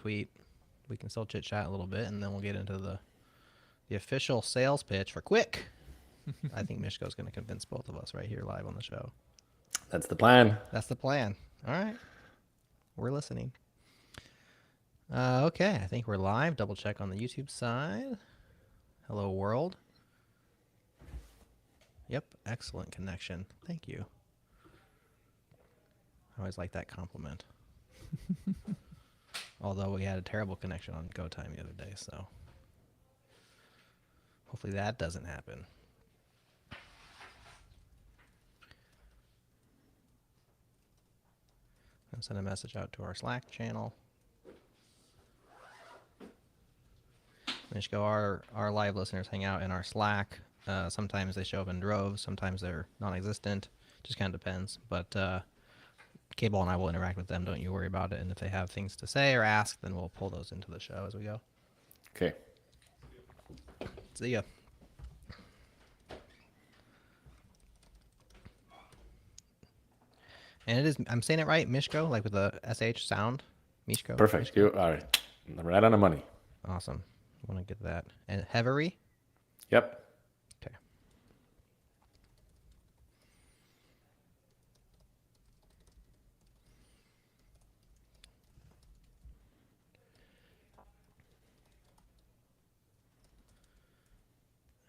tweet. We can still chit chat a little bit, and then we'll get into the official sales pitch for Qwik. I think Miško's going to convince both of us right here live on the show. That's the plan. That's the plan. All right. We're listening. Okay, I think we're live. Double check on the YouTube side. Hello, world. Yep, excellent connection. Thank you. I always like that compliment. Although we had a terrible connection on Go Time the other day, so hopefully that doesn't happen. And send a message out to our Slack channel. Miško, our live listeners hang out in our Slack. Sometimes they show up in droves. Sometimes they're non-existent. Just kind of depends. But K-Ball and I will interact with them. Don't you worry about it. And if they have things to say or ask, then we'll pull those into the show as we go. Okay. See ya. And it is, I'm saying it right, Miško, like with the SH sound? Miško? Perfect. Miško? You are right on the money. Awesome. I want to get that. And Hevery? Yep. Okay.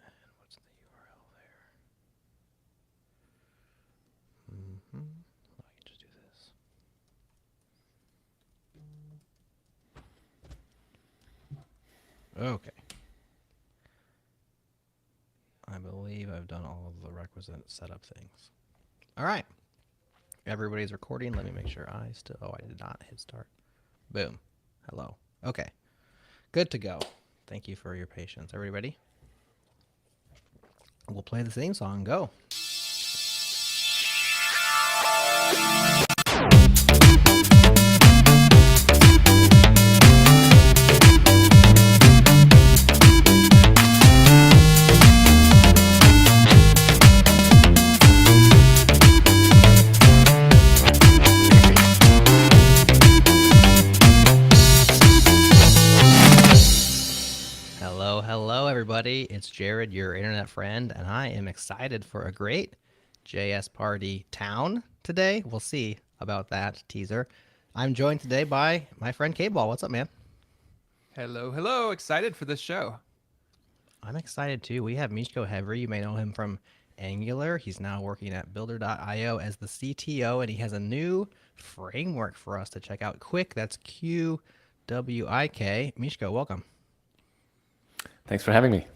And what's the URL there? I can just do this. Okay. I believe I've done all of the requisite setup things. All right. Everybody's recording. Let me make sure I still... Oh, I did not hit start. Boom. Hello. Okay. Good to go. Thank you for your patience. Everybody ready? We'll play the theme song. Go. Hello, everybody. It's Jared, your internet friend, and I am excited for a great JS Party town today. We'll see about that teaser. I'm joined today by my friend K-Ball. What's up, man? Hello. Excited for this show. I'm excited too. We have Miško Hevery. You may know him from Angular. He's now working at Builder.io as the CTO, and he has a new framework for us to check out. Qwik, that's Qwik. Miško, welcome. Thanks for having me.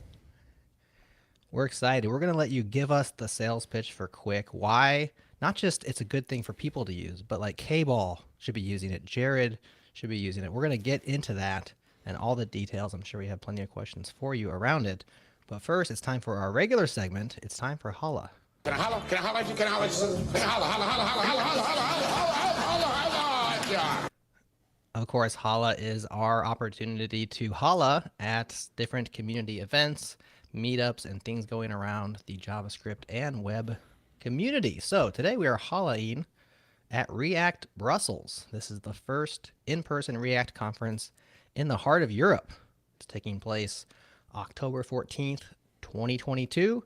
We're excited. We're going to let you give us the sales pitch for Qwik. Why? Not just it's a good thing for people to use, but like K-Ball should be using it. Jared should be using it. We're going to get into that and all the details. I'm sure we have plenty of questions for you around it. But first, it's time for our regular segment. It's time for Holla. Can I holla? Can I holla at you? Can I holla at you? Can I holla, holla, holla, holla, holla, holla, holla, holla, holla, holla. Of course, Holla is our opportunity to holla at different community events, meetups, and things going around the JavaScript and web community. So today we are hollaing at React Brussels. This is the first in-person React conference in the heart of Europe. It's taking place October 14th, 2022.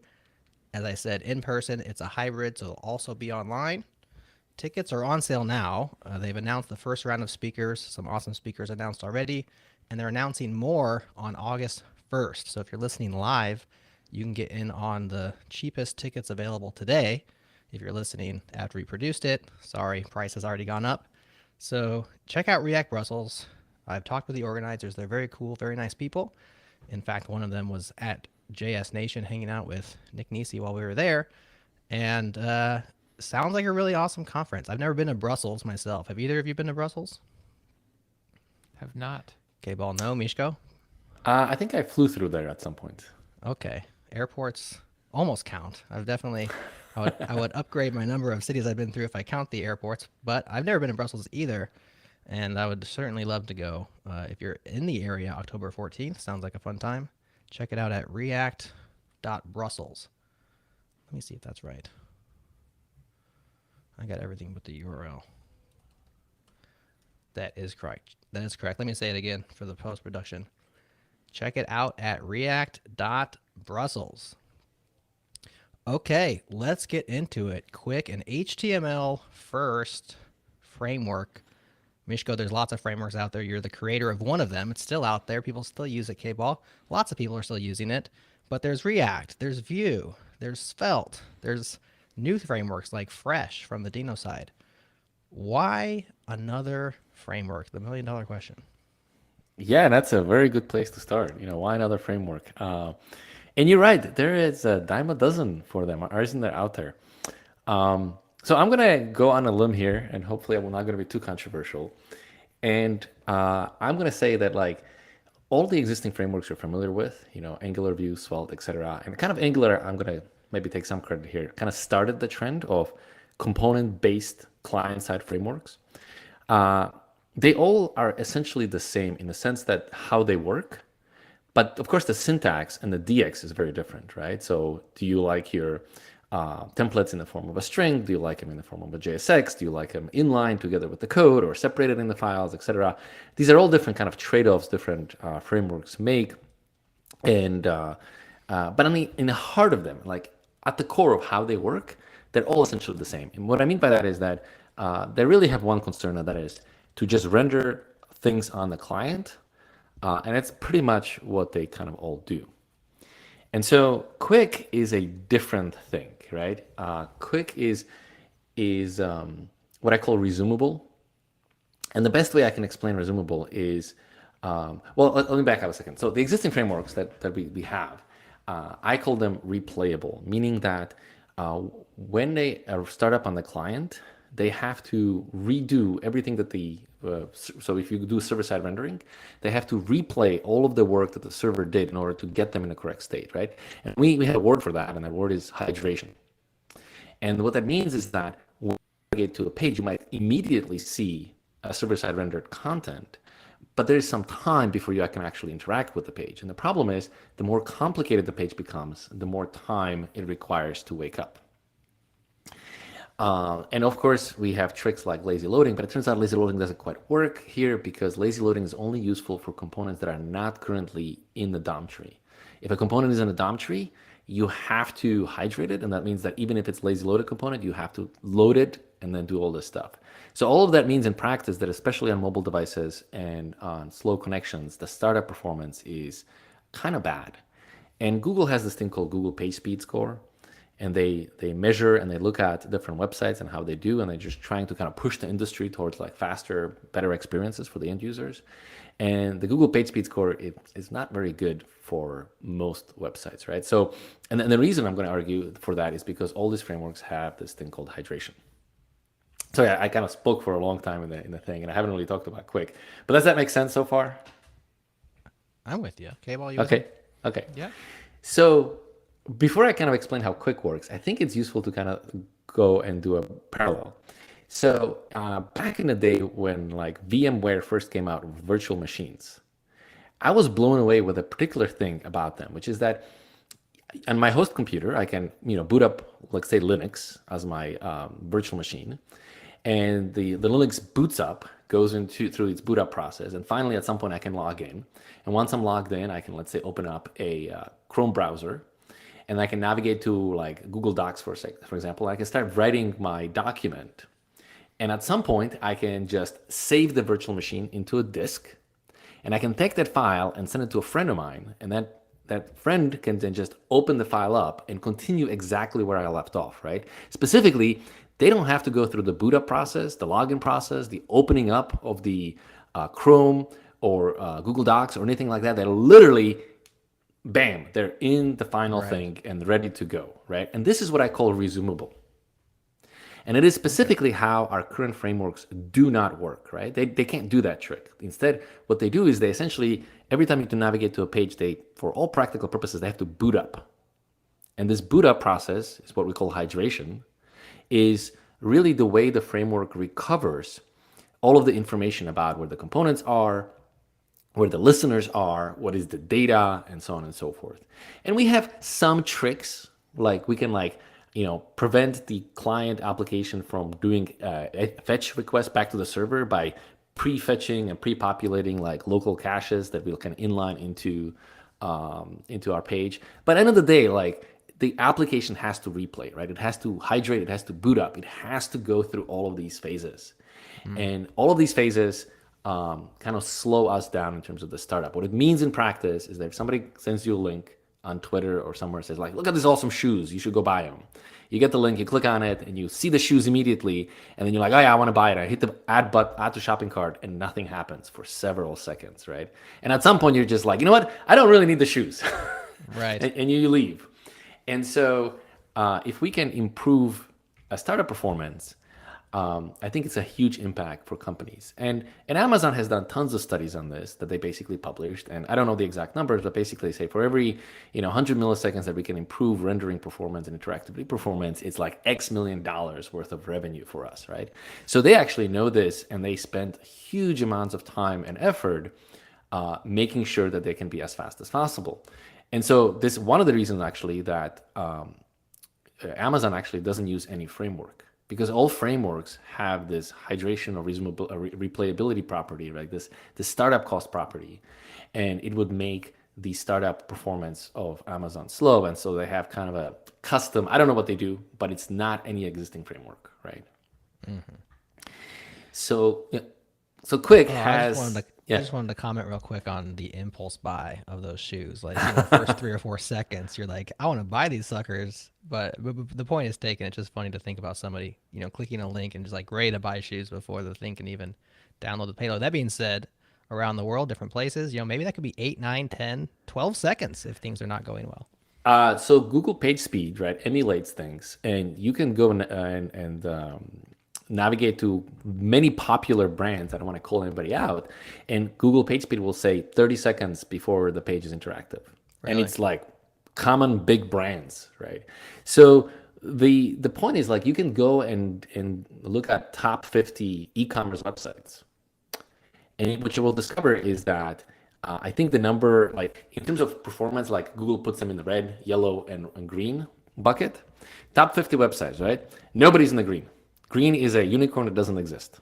As I said, in person, it's a hybrid, so it'll also be online. Tickets are on sale now. They've announced the first round of speakers, some awesome speakers announced already, and they're announcing more on August 1st. So if you're listening live, you can get in on the cheapest tickets available today. If you're listening after we produced it, sorry, price has already gone up. So check out React Brussels. I've talked with the organizers. They're very cool, very nice people. In fact, one of them was at JS Nation hanging out with Nick Nisi while we were there. And sounds like a really awesome conference. I've never been to Brussels myself. Have either of you been to Brussels? Have not. K-Ball, no. Miško? I think I flew through there at some point. Okay. Airports almost count. I would upgrade my number of cities I've been through if I count the airports, but I've never been to Brussels either, and I would certainly love to go. If you're in the area, October 14th, sounds like a fun time. Check it out at react.brussels. Let me see if that's right. I got everything but the URL. That is correct. That is correct. Let me say it again for the post-production. Check it out at react.brussels. Okay, let's get into it. Qwik, an HTML first framework. Miško, there's lots of frameworks out there. You're the creator of one of them. It's still out there. People still use it, K-Ball. Lots of people are still using it. But there's React, there's Vue, there's Svelte, there's new frameworks like Fresh from the Dino side. Why another framework? The $1 million question. Yeah, that's a very good place to start. Why another framework? And you're right. There is a dime a dozen for them. Isn't there out there? So I'm gonna go on a limb here, and hopefully I'm not gonna be too controversial. And I'm gonna say that like all the existing frameworks you're familiar with, Angular, Vue, Svelte, etc. And kind of Angular, I'm gonna maybe take some credit here. Kind of started the trend of component-based client-side frameworks. They all are essentially the same in the sense that how they work, but of course the syntax and the DX is very different, right? So do you like your templates in the form of a string? Do you like them in the form of a JSX? Do you like them inline together with the code or separated in the files, etc.? These are all different kind of trade-offs different frameworks make. And but in the heart of them, like at the core of how they work, they're all essentially the same. And what I mean by that is that they really have one concern, and that is to just render things on the client. And it's pretty much what they kind of all do. And so Qwik is a different thing, right? Qwik is what I call resumable. And the best way I can explain resumable is, well, let me back up a second. So the existing frameworks that we have, I call them replayable, meaning that when they start up on the client, they have to redo everything that so if you do server-side rendering, they have to replay all of the work that the server did in order to get them in the correct state, right? And we have a word for that, and that word is hydration. And what that means is that when you get to a page, you might immediately see a server-side rendered content, but there is some time before you can actually interact with the page. And the problem is, the more complicated the page becomes, the more time it requires to wake up. And of course, we have tricks like lazy loading, but it turns out lazy loading doesn't quite work here because lazy loading is only useful for components that are not currently in the DOM tree. If a component is in a DOM tree, you have to hydrate it, and that means that even if it's lazy loaded component, you have to load it and then do all this stuff. So all of that means in practice that especially on mobile devices and on slow connections, the startup performance is kind of bad. And Google has this thing called Google Page Speed Score. And they measure and they look at different websites and how they do, and they're just trying to kind of push the industry towards like faster, better experiences for the end users. And the Google Page Speed Score is not very good for most websites, right? So, and the reason I'm going to argue for that is because all these frameworks have this thing called hydration. So yeah, I kind of spoke for a long time in the thing, and I haven't really talked about Qwik. But does that make sense so far? I'm with you. K-Ball, you Okay. Okay. Yeah. So before I kind of explain how Qwik works, I think it's useful to kind of go and do a parallel. So back in the day when like VMware first came out with virtual machines, I was blown away with a particular thing about them, which is that on my host computer, I can boot up, let's say Linux as my virtual machine, and the Linux boots up, goes through its boot up process, and finally at some point I can log in. And once I'm logged in, I can, let's say, open up a Chrome browser, and I can navigate to like Google Docs for example. I can start writing my document. And at some point, I can just save the virtual machine into a disk, and I can take that file and send it to a friend of mine, and that friend can then just open the file up and continue exactly where I left off, right? Specifically, they don't have to go through the boot up process, the login process, the opening up of the Chrome or Google Docs or anything like that. They're literally, bam, they're in the final thing and ready to go, right? And this is what I call resumable. And it is specifically how our current frameworks do not work, right? They can't do that trick. Instead, what they do is they essentially, every time you have to navigate to a page, for all practical purposes, they have to boot up. And this boot up process is what we call hydration, is really the way the framework recovers all of the information about where the components are, where the listeners are, what is the data, and so on and so forth. And we have some tricks, like we can prevent the client application from doing a fetch request back to the server by pre-fetching and pre-populating like local caches that we'll kind of inline into our page. But at the end of the day, like the application has to replay, right? It has to hydrate, it has to boot up, it has to go through all of these phases. And all of these phases kind of slow us down in terms of the startup. What it means in practice is that if somebody sends you a link on Twitter or somewhere, says like, look at these awesome shoes, you should go buy them. You get the link, you click on it, and you see the shoes immediately, and then you're like, oh yeah, I want to buy it. I hit the add to shopping cart, and nothing happens for several seconds, right? And at some point, you're just like, you know what? I don't really need the shoes. Right. and you leave. And so if we can improve a startup performance, I think it's a huge impact for companies. And Amazon has done tons of studies on this that they basically published. And I don't know the exact numbers, but basically they say for every 100 milliseconds that we can improve rendering performance and interactivity performance, it's like X million dollars worth of revenue for us, right? So they actually know this, and they spend huge amounts of time and effort making sure that they can be as fast as possible. And so this one of the reasons actually that Amazon actually doesn't use any framework, because all frameworks have this hydration or resumable replayability property, right? This startup cost property, and it would make the startup performance of Amazon slow. And so they have kind of a custom, I don't know what they do, but it's not any existing framework, right? So Qwik has. I just wanted to comment real quick on the impulse buy of those shoes. Like, the first 3 or 4 seconds, you're like, I want to buy these suckers. But the point is taken. It's just funny to think about somebody, clicking a link and just like ready to buy shoes before the thing can even download the payload. That being said, around the world, different places, maybe that could be 8, 9, 10, 12 seconds if things are not going well. So Google page speed, right, emulates things, and you can go and navigate to many popular brands. I don't want to call anybody out, and Google PageSpeed will say 30 seconds before the page is interactive. Really? And it's like common big brands, right? So the point is, like, you can go and look at top 50 e-commerce websites, and what you will discover is that I think the number, like in terms of performance, like Google puts them in the red, yellow, and green bucket. Top 50 websites, right? Nobody's in the green. Green is a unicorn that doesn't exist.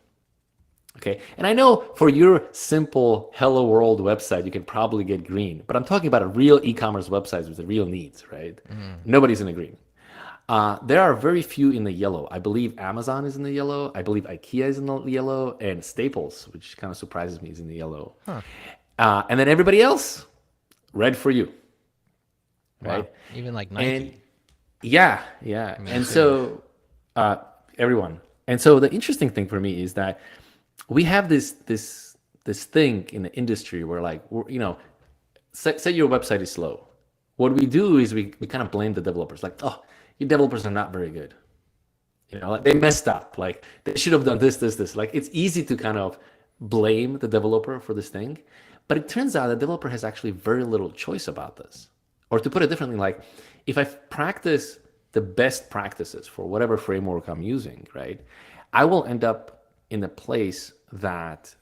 Okay, and I know for your simple Hello World website, you can probably get green, but I'm talking about a real e-commerce websites with the real needs, right? Nobody's in the green. There are very few in the yellow. I believe Amazon is in the yellow. I believe IKEA is in the yellow, and Staples, which kind of surprises me, is in the yellow. Huh. And then everybody else, red for you, right? Wow. Even like Nike. And yeah. I mean, and so everyone. And so the interesting thing for me is that we have this thing in the industry where, like, say your website is slow. What we do is we kind of blame the developers, like, oh, your developers are not very good. Like, they messed up. Like, they should have done this. Like, it's easy to kind of blame the developer for this thing, but it turns out the developer has actually very little choice about this. Or to put it differently, like, if I practice the best practices for whatever framework I'm using, right, I will end up in a place that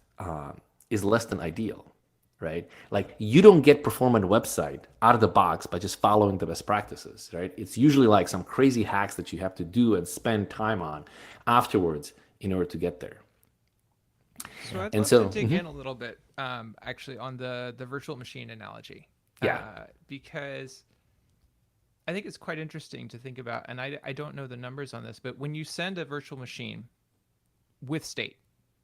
is less than ideal, right? Like, you don't get performant website out of the box by just following the best practices, right? It's usually like some crazy hacks that you have to do and spend time on afterwards in order to get there. So I'd love to dig in a little bit, actually, on the virtual machine analogy. Yeah. Because I think it's quite interesting to think about, and I don't know the numbers on this, but when you send a virtual machine with state,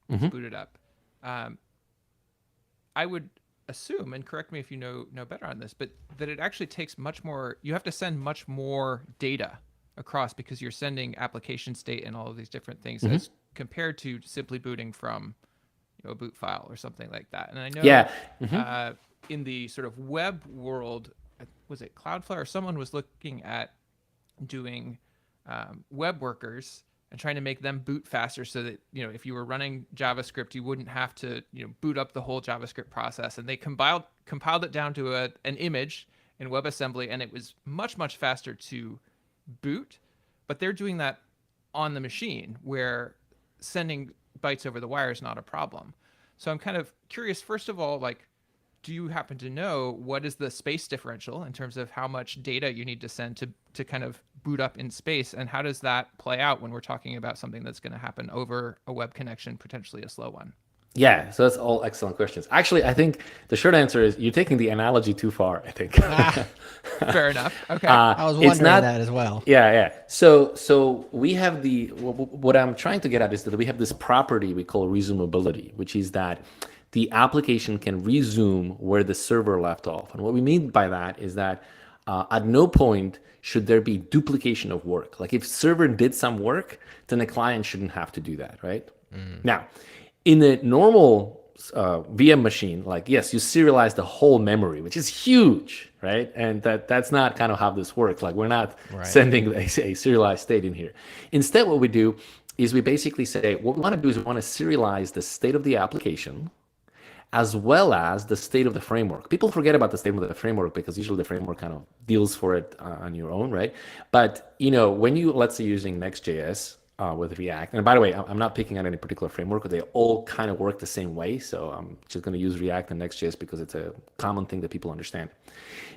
boot it up, I would assume, and correct me if you know better on this, but that it actually takes much more, you have to send much more data across because you're sending application state and all of these different things as compared to simply booting from a boot file or something like that. And I know in the sort of web world, was it Cloudflare or someone was looking at doing web workers and trying to make them boot faster so that, if you were running JavaScript, you wouldn't have to, boot up the whole JavaScript process. And they compiled it down to an image in WebAssembly, and it was much, much faster to boot. But they're doing that on the machine where sending bytes over the wire is not a problem. So I'm kind of curious, first of all, like, do you happen to know what is the space differential in terms of how much data you need to send to kind of boot up in space? And how does that play out when we're talking about something that's going to happen over a web connection, potentially a slow one? Yeah, so that's all excellent questions. Actually, I think the short answer is you're taking the analogy too far, I think. Fair enough. Okay. I was It's wondering not that as well. Yeah. So we have what I'm trying to get at is that we have this property we call resumability, which is that the application can resume where the server left off. And what we mean by that is that at no point should there be duplication of work. Like if server did some work, then the client shouldn't have to do that, right? Now, in a normal VM machine, like yes, you serialize the whole memory, which is huge, right? And that's not kind of how this works. Like we're not sending a serialized state in here. Instead, what we do is we basically say what we want to do is we want to serialize the state of the application as well as the state of the framework. People forget about the state of the framework because usually the framework kind of deals for it on your own, right? But when you, let's say, using Next.js with React, and by the way, I'm not picking on any particular framework, they all kind of work the same way. So I'm just going to use React and Next.js because it's a common thing that people understand.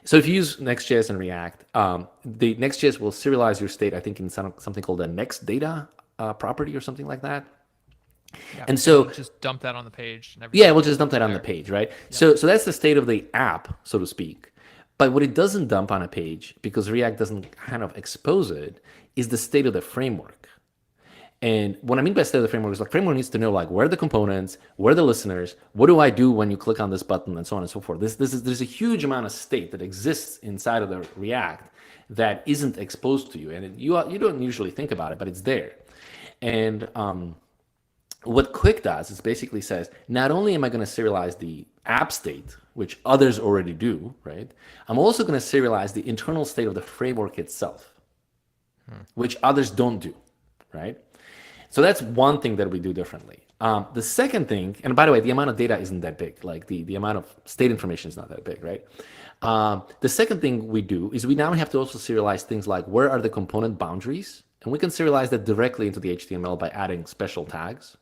So if you use Next.js and React, the Next.js will serialize your state, I think, in something called a next data property or something like that. Yeah, and so just dump that on the page. And yeah, we'll just dump that on the page, right? So that's the state of the app, so to speak. But what it doesn't dump on a page, because React doesn't kind of expose it, is the state of the framework. And what I mean by state of the framework is like framework needs to know like where are the components, where are the listeners, what do I do when you click on this button, and so on and so forth. There's a huge amount of state that exists inside of the React that isn't exposed to you, and you don't usually think about it, but it's there. And what Qwik does is basically says, not only am I going to serialize the app state, which others already do, right? I'm also going to serialize the internal state of the framework itself, which others don't do, right? So that's one thing that we do differently. The second thing, and by the way, the amount of data isn't that big. Like the amount of state information is not that big, right? The second thing we do is we now have to also serialize things like where are the component boundaries? And we can serialize that directly into the HTML by adding special tags.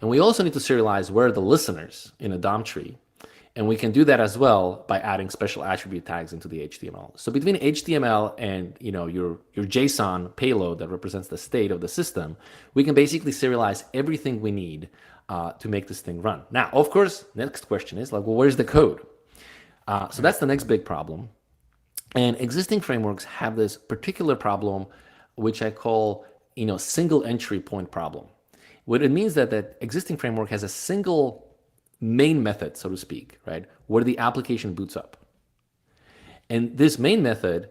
And we also need to serialize where are the listeners in a DOM tree. And we can do that as well by adding special attribute tags into the HTML. So between HTML and your JSON payload that represents the state of the system, we can basically serialize everything we need to make this thing run. Now, of course, next question is like, well, where's the code? So that's the next big problem. And existing frameworks have this particular problem, which I call single entry point problem. What it means that existing framework has a single main method, so to speak, right, where the application boots up. And this main method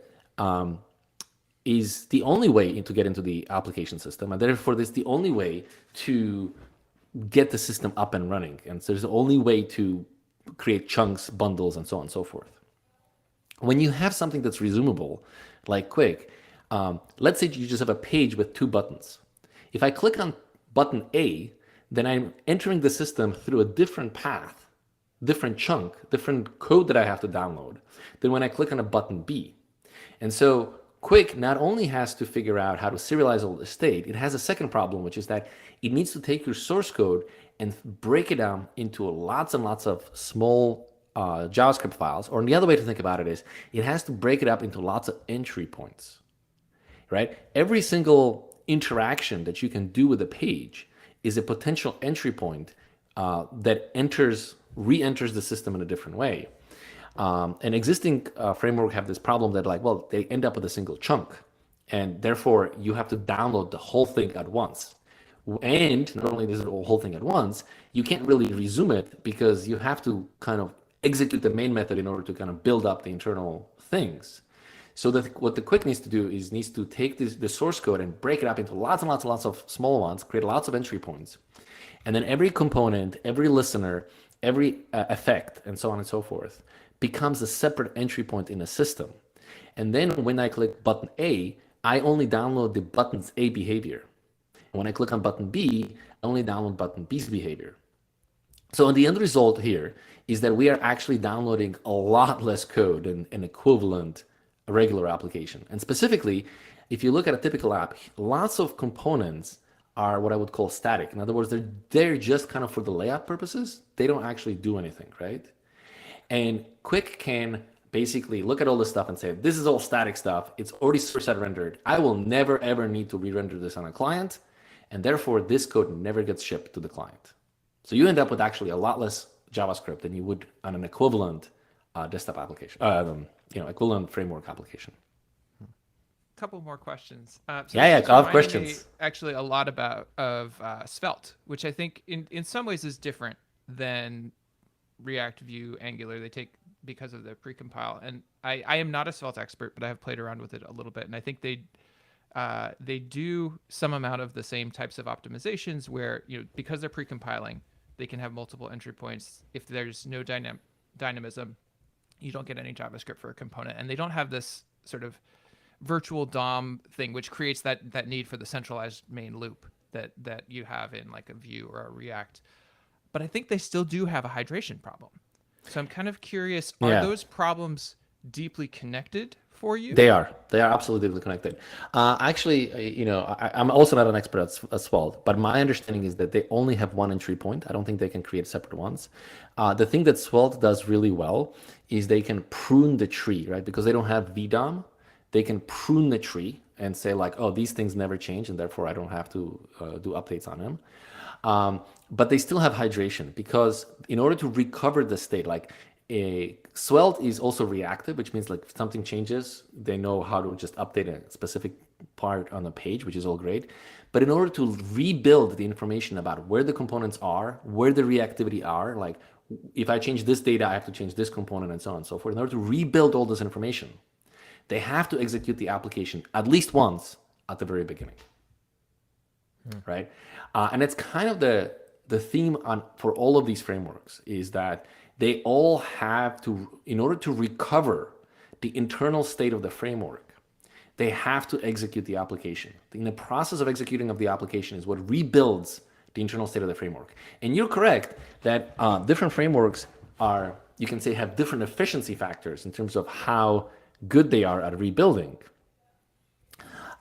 is the only way to get into the application system, and therefore this is the only way to get the system up and running. And so there's the only way to create chunks, bundles, and so on and so forth. When you have something that's resumable, like Qwik, let's say you just have a page with two buttons. If I click on button A, then I'm entering the system through a different path, different chunk, different code that I have to download than when I click on a button B. And so Qwik not only has to figure out how to serialize all the state, it has a second problem, which is that it needs to take your source code and break it down into lots and lots of small JavaScript files. Or the other way to think about it is it has to break it up into lots of entry points, right? Every single interaction that you can do with a page is a potential entry point that re-enters the system in a different way. An existing framework have this problem that they end up with a single chunk, and therefore you have to download the whole thing at once. And not only is it the whole thing at once, you can't really resume it because you have to kind of execute the main method in order to kind of build up the internal things. So what the Qwik needs to do is needs to take the source code and break it up into lots and lots and lots of small ones, create lots of entry points. And then every component, every listener, every effect, and so on and so forth, becomes a separate entry point in the system. And then when I click button A, I only download the button's A behavior. And when I click on button B, I only download button B's behavior. So the end result here is that we are actually downloading a lot less code than an equivalent regular application. And specifically, if you look at a typical app, lots of components are what I would call static. In other words, they're just kind of for the layout purposes. They don't actually do anything, right? And Qwik can basically look at all this stuff and say, this is all static stuff. It's already server-side rendered. I will never, ever need to re-render this on a client. And therefore, this code never gets shipped to the client. So you end up with actually a lot less JavaScript than you would on an equivalent desktop application, equivalent framework application. Couple more questions. Yeah, this is I have reminding me questions. actually a lot of Svelte, which I think in some ways is different than React, Vue, Angular. They take because of the precompile, and I am not a Svelte expert, but I have played around with it a little bit, and I think they do some amount of the same types of optimizations where because they're precompiling, they can have multiple entry points. If there's no dynamism, you don't get any JavaScript for a component, and they don't have this sort of virtual DOM thing, which creates that need for the centralized main loop that you have in like a Vue or a React. But I think they still do have a hydration problem. So I'm kind of curious, are those problems deeply connected for you? They are absolutely connected. Actually, I'm also not an expert at Svelte, but my understanding is that they only have one entry point. I don't think they can create separate ones. The thing that Svelte does really well is they can prune the tree, right? Because they don't have VDOM, they can prune the tree and say like, oh, these things never change, and therefore I don't have to do updates on them. But they still have hydration, because in order to recover the state, like Svelte is also reactive, which means like if something changes, they know how to just update a specific part on the page, which is all great. But in order to rebuild the information about where the components are, where the reactivity are, like if I change this data, I have to change this component and so on and so forth. In order to rebuild all this information, they have to execute the application at least once at the very beginning, right? And it's kind of the theme for all of these frameworks is that they all have to, in order to recover the internal state of the framework, they have to execute the application. In the process of executing of the application is what rebuilds the internal state of the framework. And you're correct that different frameworks are, you can say, have different efficiency factors in terms of how good they are at rebuilding.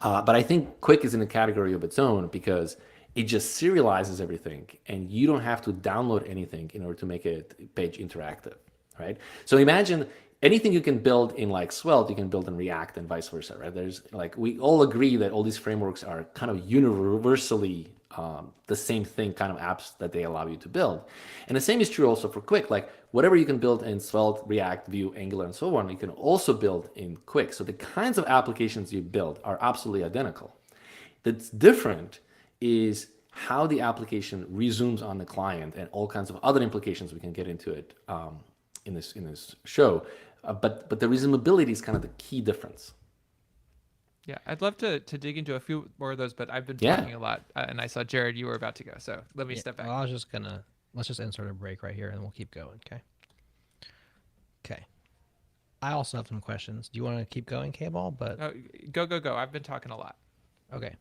But I think Qwik is in a category of its own because it just serializes everything, and you don't have to download anything in order to make it page interactive, right? So imagine anything you can build in like Svelte, you can build in React and vice versa, right? There's like, we all agree that all these frameworks are kind of universally the same thing, kind of apps that they allow you to build. And the same is true also for Qwik. Like whatever you can build in Svelte, React, Vue, Angular, and so on, you can also build in Qwik. So the kinds of applications you build are absolutely identical. That's different is how the application resumes on the client and all kinds of other implications. We can get into it in this show. But the resumability is kind of the key difference. Yeah, I'd love to dig into a few more of those, but I've been talking a lot, and I saw Jared, you were about to go, so let me step back. Well, let's just insert a break right here, and we'll keep going. Okay. I also have some questions. Do you want to keep going, K-Ball? But go. I've been talking a lot. Okay.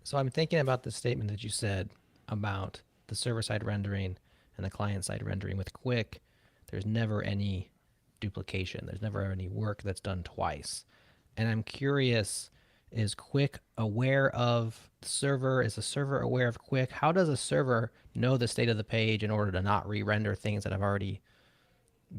So I'm thinking about the statement that you said about the server-side rendering and the client-side rendering with Qwik. There's never any duplication. There's never any work that's done twice. And I'm curious, is Qwik aware of the server? Is the server aware of Qwik? How does a server know the state of the page in order to not re-render things that have already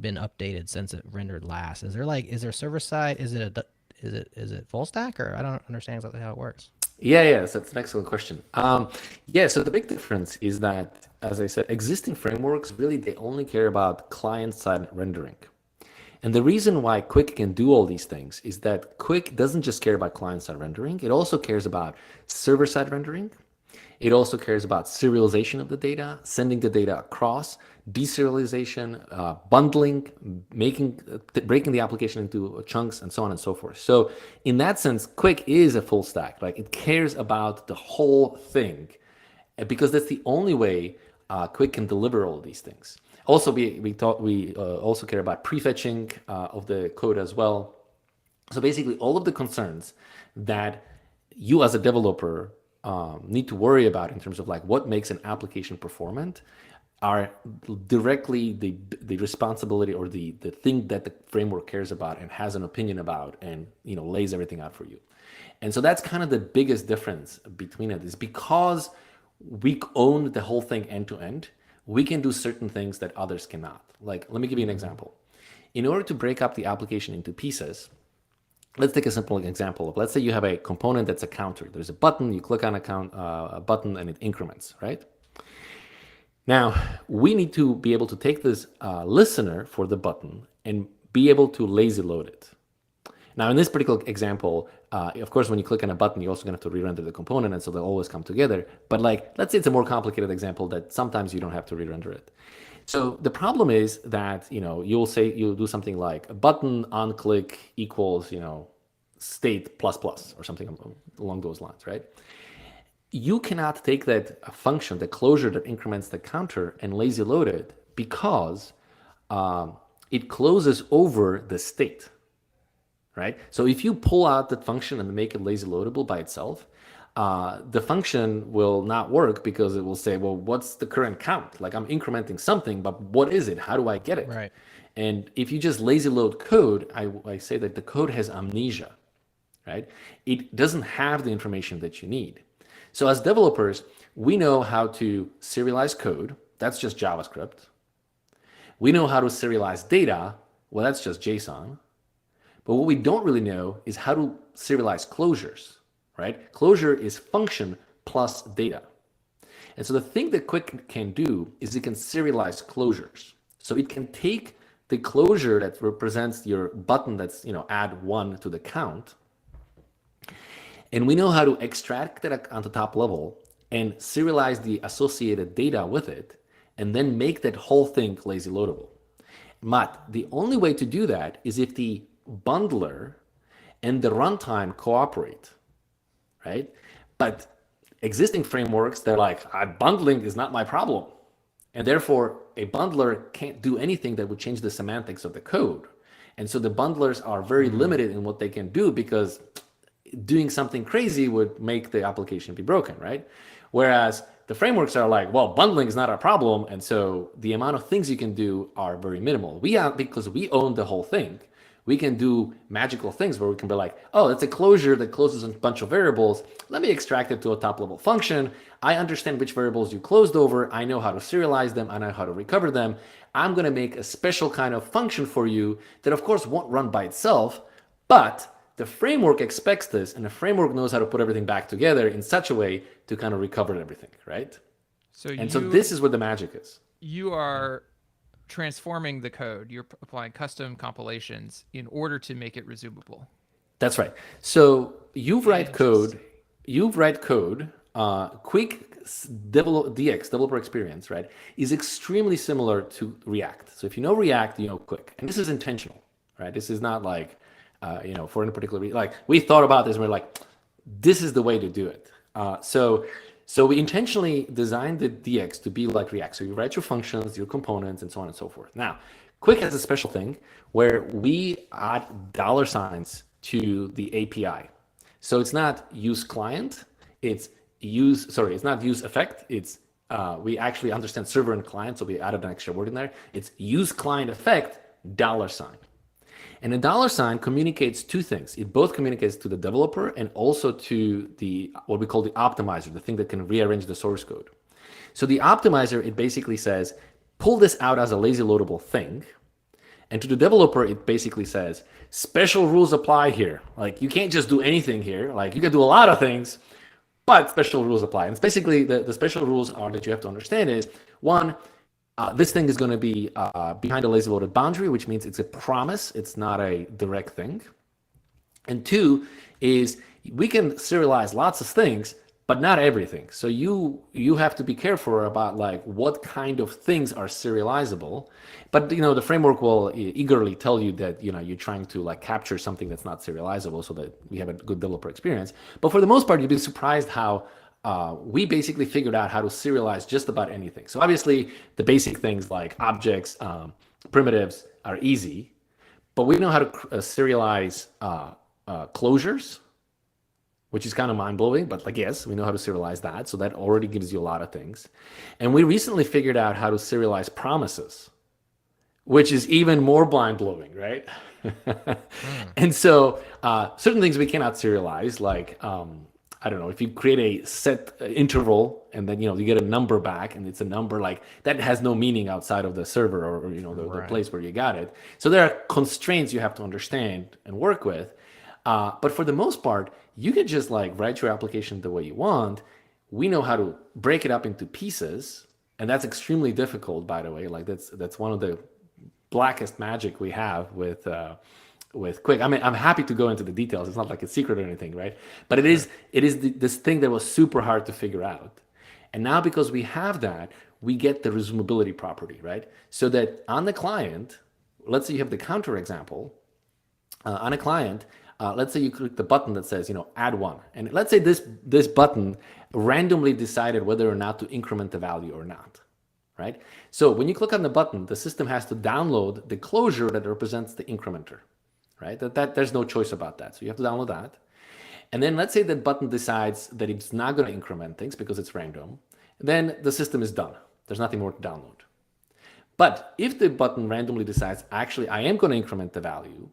been updated since it rendered last? Is there server side? Is it full stack, or I don't understand exactly how it works? Yeah, so that's an excellent question. So the big difference is that, as I said, existing frameworks, really, they only care about client-side rendering. And the reason why Qwik can do all these things is that Qwik doesn't just care about client-side rendering, it also cares about server-side rendering. It also cares about serialization of the data, sending the data across, deserialization, bundling, breaking the application into chunks, and so on and so forth. So in that sense, Qwik is a full stack. Like it cares about the whole thing, because that's the only way Qwik can deliver all these things. Also, we also care about prefetching of the code as well. So basically, all of the concerns that you as a developer need to worry about in terms of like what makes an application performant are directly the responsibility or the thing that the framework cares about and has an opinion about and lays everything out for you. And so that's kind of the biggest difference between it, is because we own the whole thing end to end, we can do certain things that others cannot. Like, let me give you an example. In order to break up the application into pieces, let's take a simple example of, let's say you have a component that's a counter. There's a button, you click on a button and it increments, right? Now, we need to be able to take this listener for the button and be able to lazy load it. Now, in this particular example, of course, when you click on a button, you're also going to have to re-render the component, and so they'll always come together. But like, let's say it's a more complicated example that sometimes you don't have to re-render it. So the problem is that, you'll do something like a button on click equals, state plus plus or something along those lines, right? You cannot take that function, the closure that increments the counter, and lazy load it because it closes over the state, right? So if you pull out that function and make it lazy loadable by itself, the function will not work because it will say, well, what's the current count? Like, I'm incrementing something, but what is it? How do I get it? Right. And if you just lazy load code, I say that the code has amnesia, right? It doesn't have the information that you need. So as developers, we know how to serialize code. That's just JavaScript. We know how to serialize data. Well, that's just JSON. But what we don't really know is how to serialize closures, right? Closure is function plus data. And so the thing that Qwik can do is it can serialize closures. So it can take the closure that represents your button that's, add 1 to the count. And we know how to extract that on the top level and serialize the associated data with it, and then make that whole thing lazy loadable. But the only way to do that is if the bundler and the runtime cooperate, right? But existing frameworks, they're like, bundling is not my problem. And therefore, a bundler can't do anything that would change the semantics of the code. And so the bundlers are very limited in what they can do because doing something crazy would make the application be broken, right? Whereas the frameworks are like, well, bundling is not a problem, and so the amount of things you can do are very minimal. Because we own the whole thing, we can do magical things where we can be like, oh, it's a closure that closes a bunch of variables. Let me extract it to a top level function. I understand which variables you closed over. I know how to serialize them. I know how to recover them. I'm going to make a special kind of function for you that, of course, won't run by itself, but the framework expects this, and the framework knows how to put everything back together in such a way to kind of recover everything, right? So this is where the magic is. You are transforming the code. You're applying custom compilations in order to make it resumable. That's right. So you write code. Qwik DX, developer experience, right, is extremely similar to React. So if you know React, you know Qwik, and this is intentional, right? This is not like for any particular reason. Like, we thought about this and we're like, this is the way to do it. So we intentionally designed the DX to be like React. So you write your functions, your components, and so on and so forth. Now, Qwik has a special thing where we add $ to the API. So it's not use client, it's not use effect. It's we actually understand server and client, so we added an extra word in there. It's use client effect $. And a $ communicates two things. It both communicates to the developer and also to the what we call the optimizer, the thing that can rearrange the source code. So the optimizer, it basically says, pull this out as a lazy loadable thing. And to the developer, it basically says, special rules apply here. Like, you can't just do anything here. Like, you can do a lot of things, but special rules apply. And it's basically the special rules are that you have to understand is, one, this thing is going to be behind a lazy loaded boundary, which means it's a promise. It's not a direct thing. And two is we can serialize lots of things, but not everything. So you have to be careful about like what kind of things are serializable. But the framework will eagerly tell you that you're trying to like capture something that's not serializable so that we have a good developer experience. But for the most part, you'd be surprised how we basically figured out how to serialize just about anything. So obviously the basic things like objects, primitives are easy, but we know how to serialize closures, which is kind of mind-blowing, but like, yes, we know how to serialize that. So that already gives you a lot of things. And we recently figured out how to serialize promises, which is even more mind-blowing, right? And so certain things we cannot serialize, like I don't know, if you create a set interval and then, you get a number back and it's a number like that has no meaning outside of the server or the place where you got it. So there are constraints you have to understand and work with. But for the most part, you can just like write your application the way you want. We know how to break it up into pieces And that's extremely difficult, by the way. Like that's one of the blackest magic we have with Qwik. I mean, I'm happy to go into the details. It's not like a secret or anything, right? But it is this thing that was super hard to figure out. And now because we have that, we get the resumability property, right? So that on the client, let's say you have the counter example, on a client, let's say you click the button that says, add one. And let's say this button randomly decided whether or not to increment the value or not, right? So when you click on the button, the system has to download the closure that represents the incrementer, right? That there's no choice about that. So you have to download that. And then let's say that button decides that it's not going to increment things because it's random. Then the system is done. There's nothing more to download. But if the button randomly decides, actually, I am going to increment the value,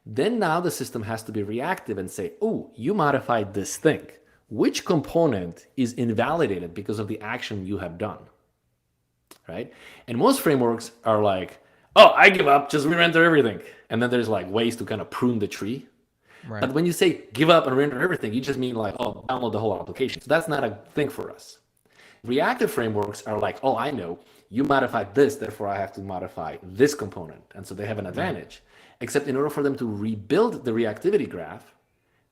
then now the system has to be reactive and say, oh, you modified this thing. Which component is invalidated because of the action you have done, right? And most frameworks are like, oh, I give up, just re-render everything. And then there's like ways to kind of prune the tree. Right. But when you say give up and render everything, you just mean like, oh, download the whole application. So that's not a thing for us. Reactive frameworks are like, oh, I know, you modified this, therefore I have to modify this component. And so they have an advantage. Except in order for them to rebuild the reactivity graph,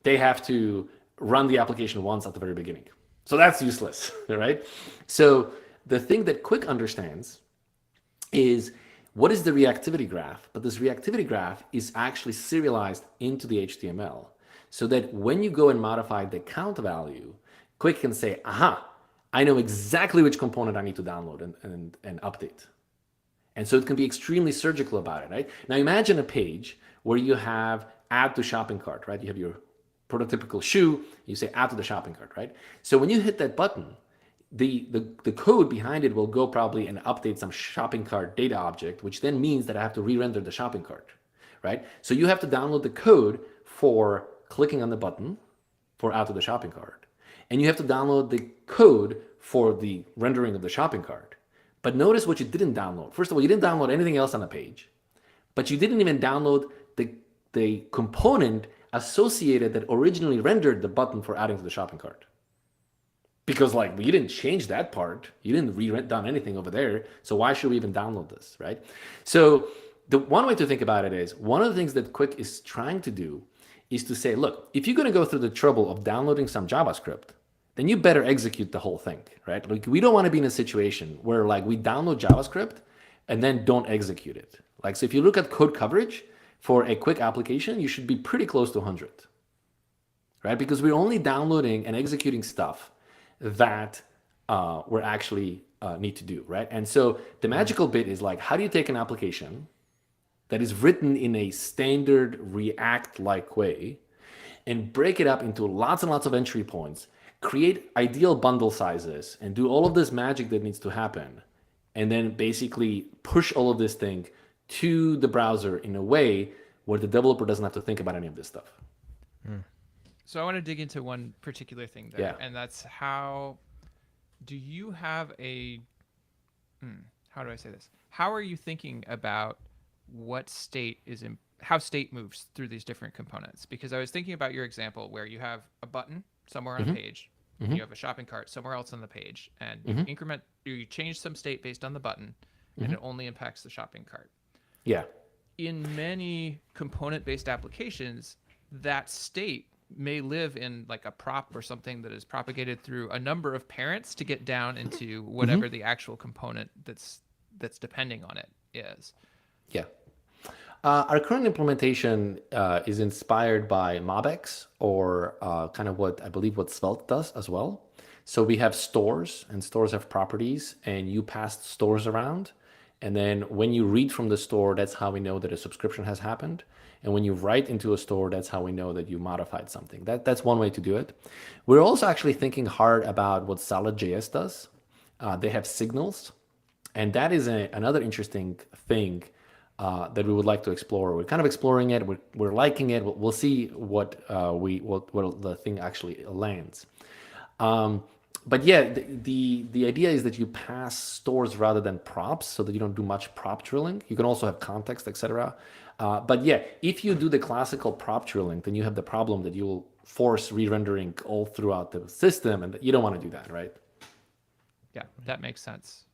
they have to run the application once at the very beginning. So that's useless, right? So the thing that Qwik understands is what is the reactivity graph? But this reactivity graph is actually serialized into the HTML so that when you go and modify the count value, Qwik can say, aha, I know exactly which component I need to download and update. And so it can be extremely surgical about it, right? Now imagine a page where you have add to shopping cart, right? You have your prototypical shoe, you say add to the shopping cart, right? So when you hit that button, the code behind it will go probably and update some shopping cart data object, which then means that I have to re-render the shopping cart, right? So you have to download the code for clicking on the button for add to the shopping cart. And you have to download the code for the rendering of the shopping cart. But notice what you didn't download. First of all, you didn't download anything else on the page, but you didn't even download the component associated that originally rendered the button for adding to the shopping cart. Because like you didn't change that part, you didn't re-done anything over there, so why should we even download this, right? So the one way to think about it is, one of the things that Qwik is trying to do is to say, look, if you're going to go through the trouble of downloading some JavaScript, then you better execute the whole thing, right? Like we don't want to be in a situation where like we download JavaScript and then don't execute it. Like, so if you look at code coverage for a Qwik application, you should be pretty close to 100, right? Because we're only downloading and executing stuff that we actually need to do, right? And so the magical bit is like, how do you take an application that is written in a standard React-like way and break it up into lots and lots of entry points, create ideal bundle sizes, and do all of this magic that needs to happen, and then basically push all of this thing to the browser in a way where the developer doesn't have to think about any of this stuff. So I want to dig into one particular thing there, and that's how do you have a, how do I say this? How are you thinking about what state is in, how state moves through these different components? Because I was thinking about your example where you have a button somewhere on a page, you have a shopping cart somewhere else on the page, and you change some state based on the button, and it only impacts the shopping cart. Yeah. In many component-based applications, that state may live in like a prop or something that is propagated through a number of parents to get down into whatever the actual component that's depending on it is. Yeah. Our current implementation is inspired by MobX, or kind of what I believe what Svelte does as well. So we have stores, and stores have properties, and you pass stores around. And then when you read from the store, that's how we know that a subscription has happened. And when you write into a store, that's how we know that you modified something. That's one way to do it. We're also actually thinking hard about what Solid.js does. They have signals, and that is another interesting thing that we would like to explore. We're kind of exploring it. We're liking it. We'll see what the thing actually lands. But yeah, the idea is that you pass stores rather than props, so that you don't do much prop drilling. You can also have context, etc. But yeah, if you do the classical prop drilling, then you have the problem that you will force re-rendering all throughout the system, and you don't want to do that, right? Yeah, that makes sense.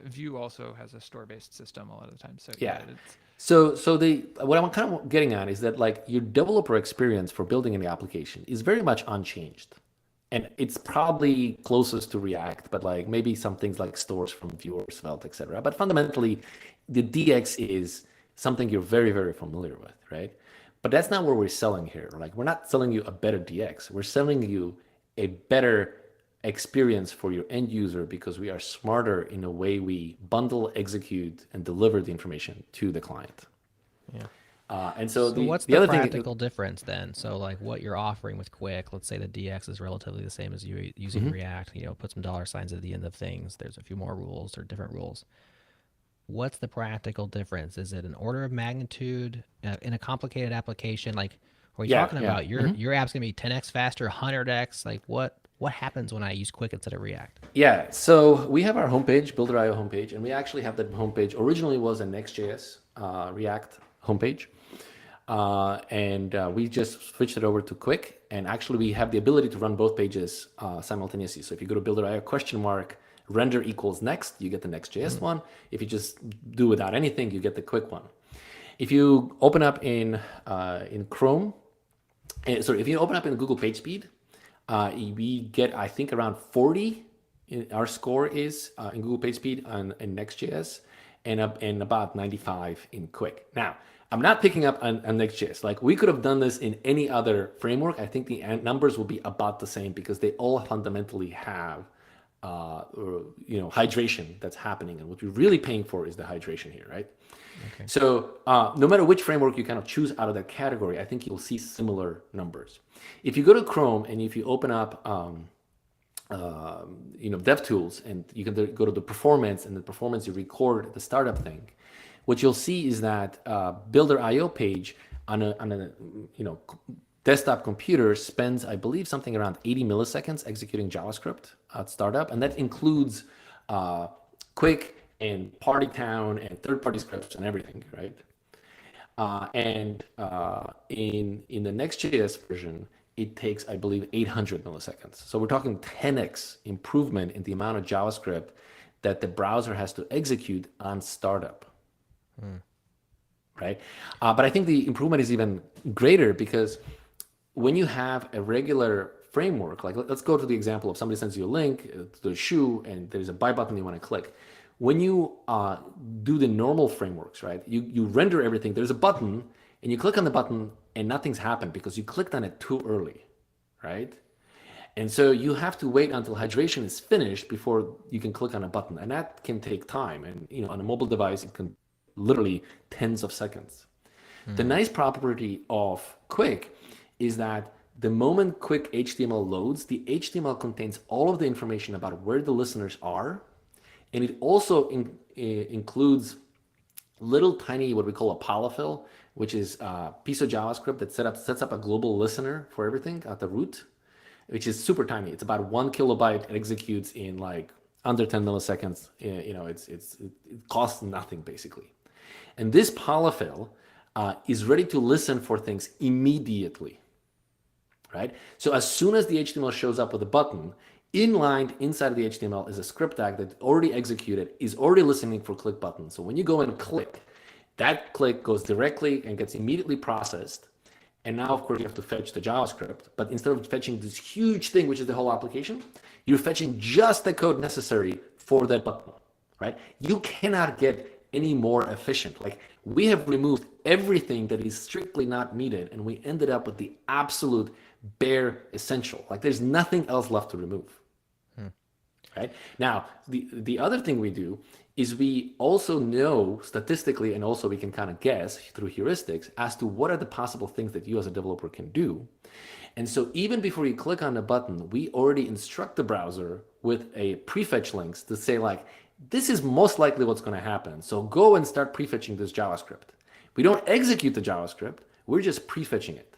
Vue also has a store-based system a lot of the time. So Yeah. it's, So what I'm kind of getting at is that like your developer experience for building any application is very much unchanged. And it's probably closest to React, but like maybe some things like stores from Vue or Svelte, etc. But fundamentally, the DX is something you're very, very familiar with, right? But that's not what we're selling here. Like we're not selling you a better DX. We're selling you a better experience for your end user because we are smarter in the way we bundle, execute, and deliver the information to the client. Yeah. And so, what's the the other thing, practical difference then? So like what you're offering with Qwik, let's say the DX is relatively the same as you using React, put some dollar signs at the end of things. There's a few more rules or different rules. What's the practical difference? Is it an order of magnitude in a complicated application? Like, are we talking about your app's gonna be 10x faster, 100x? Like what happens when I use Qwik instead of React? Yeah, so we have our homepage, Builder.io homepage, and we actually have that homepage. Originally was a Next.js React homepage, and we just switched it over to Qwik. And actually, we have the ability to run both pages simultaneously. So if you go to Builder.io render equals next, you get the Next.js one. If you just do without anything, you get the Qwik one. If you open up in Chrome, if you open up in Google PageSpeed, we get, I think, around 40. Our score is in Google PageSpeed in Next.js, and about 95 in Qwik. Now, I'm not picking up on Next.js. Like we could have done this in any other framework. I think the numbers will be about the same because they all fundamentally have hydration that's happening, and what you're really paying for is the hydration here, right? Okay. So no matter which framework you kind of choose out of that category, I think you'll see similar numbers. If you go to Chrome and if you open up DevTools, and you can go to the performance, and the performance you record the startup thing, what you'll see is that Builder.io page on a desktop computer spends, I believe, something around 80 milliseconds executing JavaScript at startup, and that includes Qwik and Party Town and third-party scripts and everything, right? In the Next.js version, it takes, I believe, 800 milliseconds. So we're talking 10x improvement in the amount of JavaScript that the browser has to execute on startup, right? But I think the improvement is even greater because when you have a regular framework, like let's go to the example of somebody sends you a link to the shoe and there's a buy button you want to click. When you do the normal frameworks, right, you render everything, there's a button and you click on the button and nothing's happened because you clicked on it too early, right? And so you have to wait until hydration is finished before you can click on a button, and that can take time. And on a mobile device, it can literally tens of seconds. The nice property of Qwik is that the moment Qwik HTML loads, the HTML contains all of the information about where the listeners are, and it also includes little tiny, what we call a polyfill, which is a piece of JavaScript that sets up a global listener for everything at the root, which is super tiny. It's about 1 kilobyte. It executes in like under 10 milliseconds. It costs nothing basically. And this polyfill is ready to listen for things immediately, right? So as soon as the HTML shows up with a button, inlined inside of the HTML is a script tag that already executed, is already listening for click buttons. So when you go and click, that click goes directly and gets immediately processed. And now, of course, you have to fetch the JavaScript. But instead of fetching this huge thing, which is the whole application, you're fetching just the code necessary for that button, right? You cannot get any more efficient. Like we have removed everything that is strictly not needed, and we ended up with the absolute bare essential. Like there's nothing else left to remove. Right? Now, the other thing we do is we also know statistically, and also we can kind of guess through heuristics as to what are the possible things that you as a developer can do. And so even before you click on the button, we already instruct the browser with a prefetch links to say like, this is most likely what's going to happen. So go and start prefetching this JavaScript. We don't execute the JavaScript. We're just prefetching it.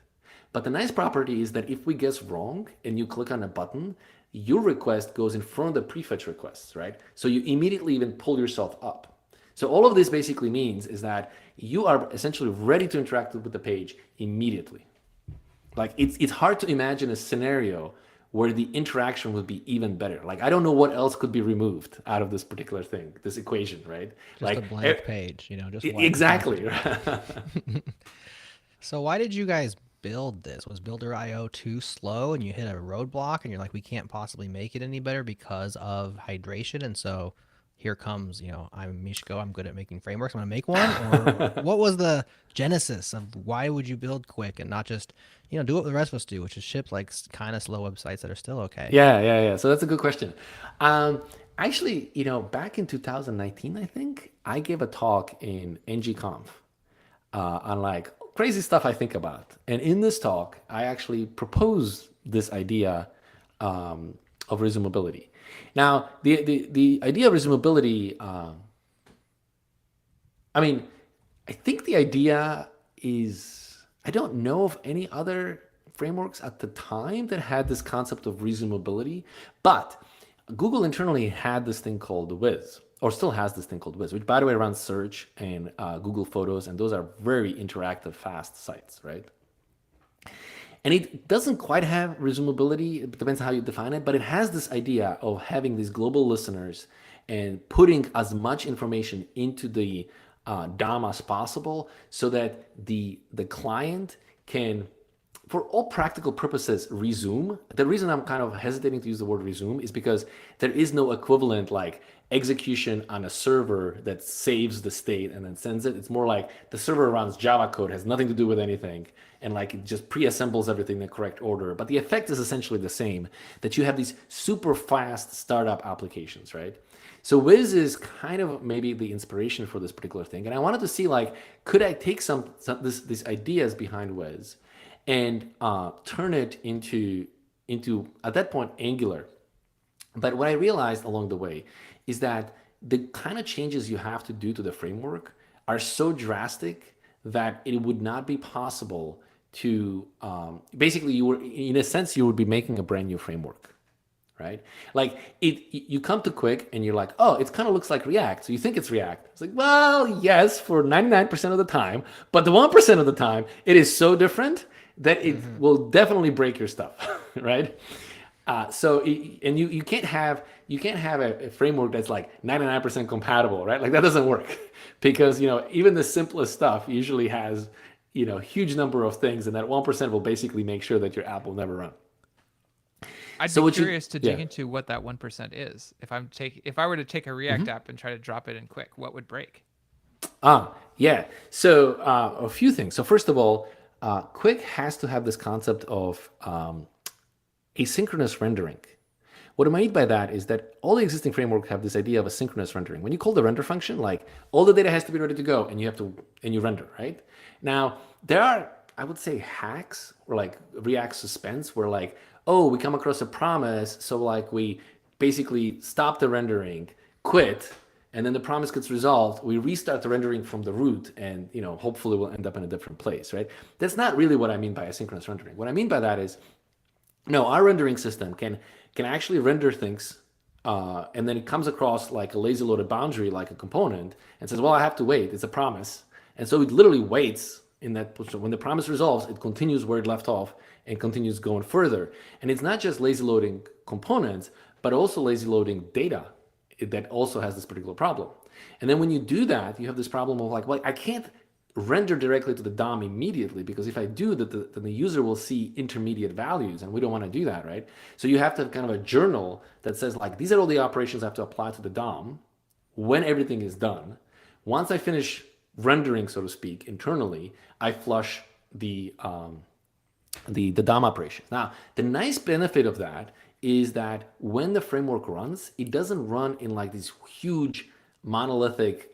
But the nice property is that if we guess wrong and you click on a button, your request goes in front of the prefetch requests, right? So you immediately even pull yourself up. So all of this basically means is that you are essentially ready to interact with the page immediately. Like it's hard to imagine a scenario where the interaction would be even better. Like, I don't know what else could be removed out of this particular thing, this equation, right? Just like a blank page, just white exactly. So why did you guys build this? Was Builder.io too slow and you hit a roadblock and you're like, we can't possibly make it any better because of hydration? And so here comes, I'm Miško, I'm good at making frameworks, I'm gonna make one? Or what was the genesis of why would you build Qwik and not just, do what the rest of us do, which is ship like kind of slow websites that are still okay? Yeah. So that's a good question. Actually, back in 2019, I think I gave a talk in ngconf on like crazy stuff I think about. And in this talk, I actually proposed this idea of resumability. Now, the idea of resumability, I think the idea is, I don't know of any other frameworks at the time that had this concept of resumability, but Google internally had this thing called Wiz, or still has this thing called Wiz, which by the way runs search and Google Photos, and those are very interactive, fast sites, right? And it doesn't quite have resumability, it depends on how you define it, but it has this idea of having these global listeners and putting as much information into the DOM as possible so that the client can, for all practical purposes, resume. The reason I'm kind of hesitating to use the word resume is because there is no equivalent like execution on a server that saves the state and then sends it. It's more like the server runs Java code, has nothing to do with anything, and like it just pre-assembles everything in the correct order. But the effect is essentially the same, that you have these super fast startup applications, right? So Wiz is kind of maybe the inspiration for this particular thing. And I wanted to see like, could I take these ideas behind Wiz and turn it into at that point Angular. But what I realized along the way is that the kind of changes you have to do to the framework are so drastic that it would not be possible to basically you would be making a brand new framework, right? Like you come to Qwik and you're like, oh, it kind of looks like React. So you think it's React. It's like, well, yes, for 99% of the time, but the 1% of the time, it is so different that it will definitely break your stuff, right? And you can't have a framework that's like 99% compatible, right? Like that doesn't work because even the simplest stuff usually has huge number of things, and that 1% will basically make sure that your app will never run. I'd be curious to dig into what that 1% is. If I were to take a React app and try to drop it in Qwik, what would break? Yeah. So a few things. So first of all, Qwik has to have this concept of asynchronous rendering. What I mean by that is that all the existing frameworks have this idea of asynchronous rendering. When you call the render function, like all the data has to be ready to go, and you render, right? Now there are, I would say, hacks or like React suspense where like, oh, we come across a promise, so like we basically stop the rendering, quit, and then the promise gets resolved. We restart the rendering from the root, and hopefully we'll end up in a different place, right? That's not really what I mean by asynchronous rendering. What I mean by that is, no, our rendering system can actually render things, and then it comes across like a lazy loaded boundary, like a component, and says, well, I have to wait. It's a promise, and so it literally waits in that position. When the promise resolves, it continues where it left off and continues going further. And it's not just lazy loading components, but also lazy loading data that also has this particular problem. And then when you do that, you have this problem of like, well, I can't render directly to the DOM immediately, because if I do that, then the user will see intermediate values, and we don't want to do that, right? So you have to have kind of a journal that says like, these are all the operations I have to apply to the DOM when everything is done. Once I finish rendering, so to speak, internally, I flush the DOM operations. Now, the nice benefit of that is that when the framework runs, it doesn't run in like these huge monolithic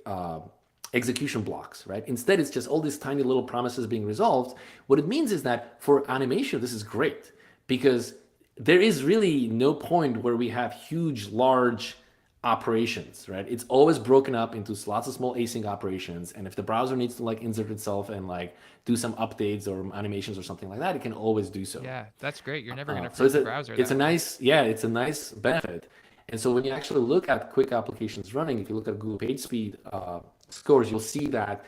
execution blocks, right? Instead, it's just all these tiny little promises being resolved. What it means is that for animation, this is great, because there is really no point where we have huge, large operations, right? It's always broken up into lots of small async operations, and if the browser needs to like insert itself and like do some updates or animations or something like that, it can always do so. Yeah, that's great. You're never going to freeze the browser. It's a nice benefit. And so when you actually look at Qwik applications running, if you look at Google PageSpeed scores, you'll see that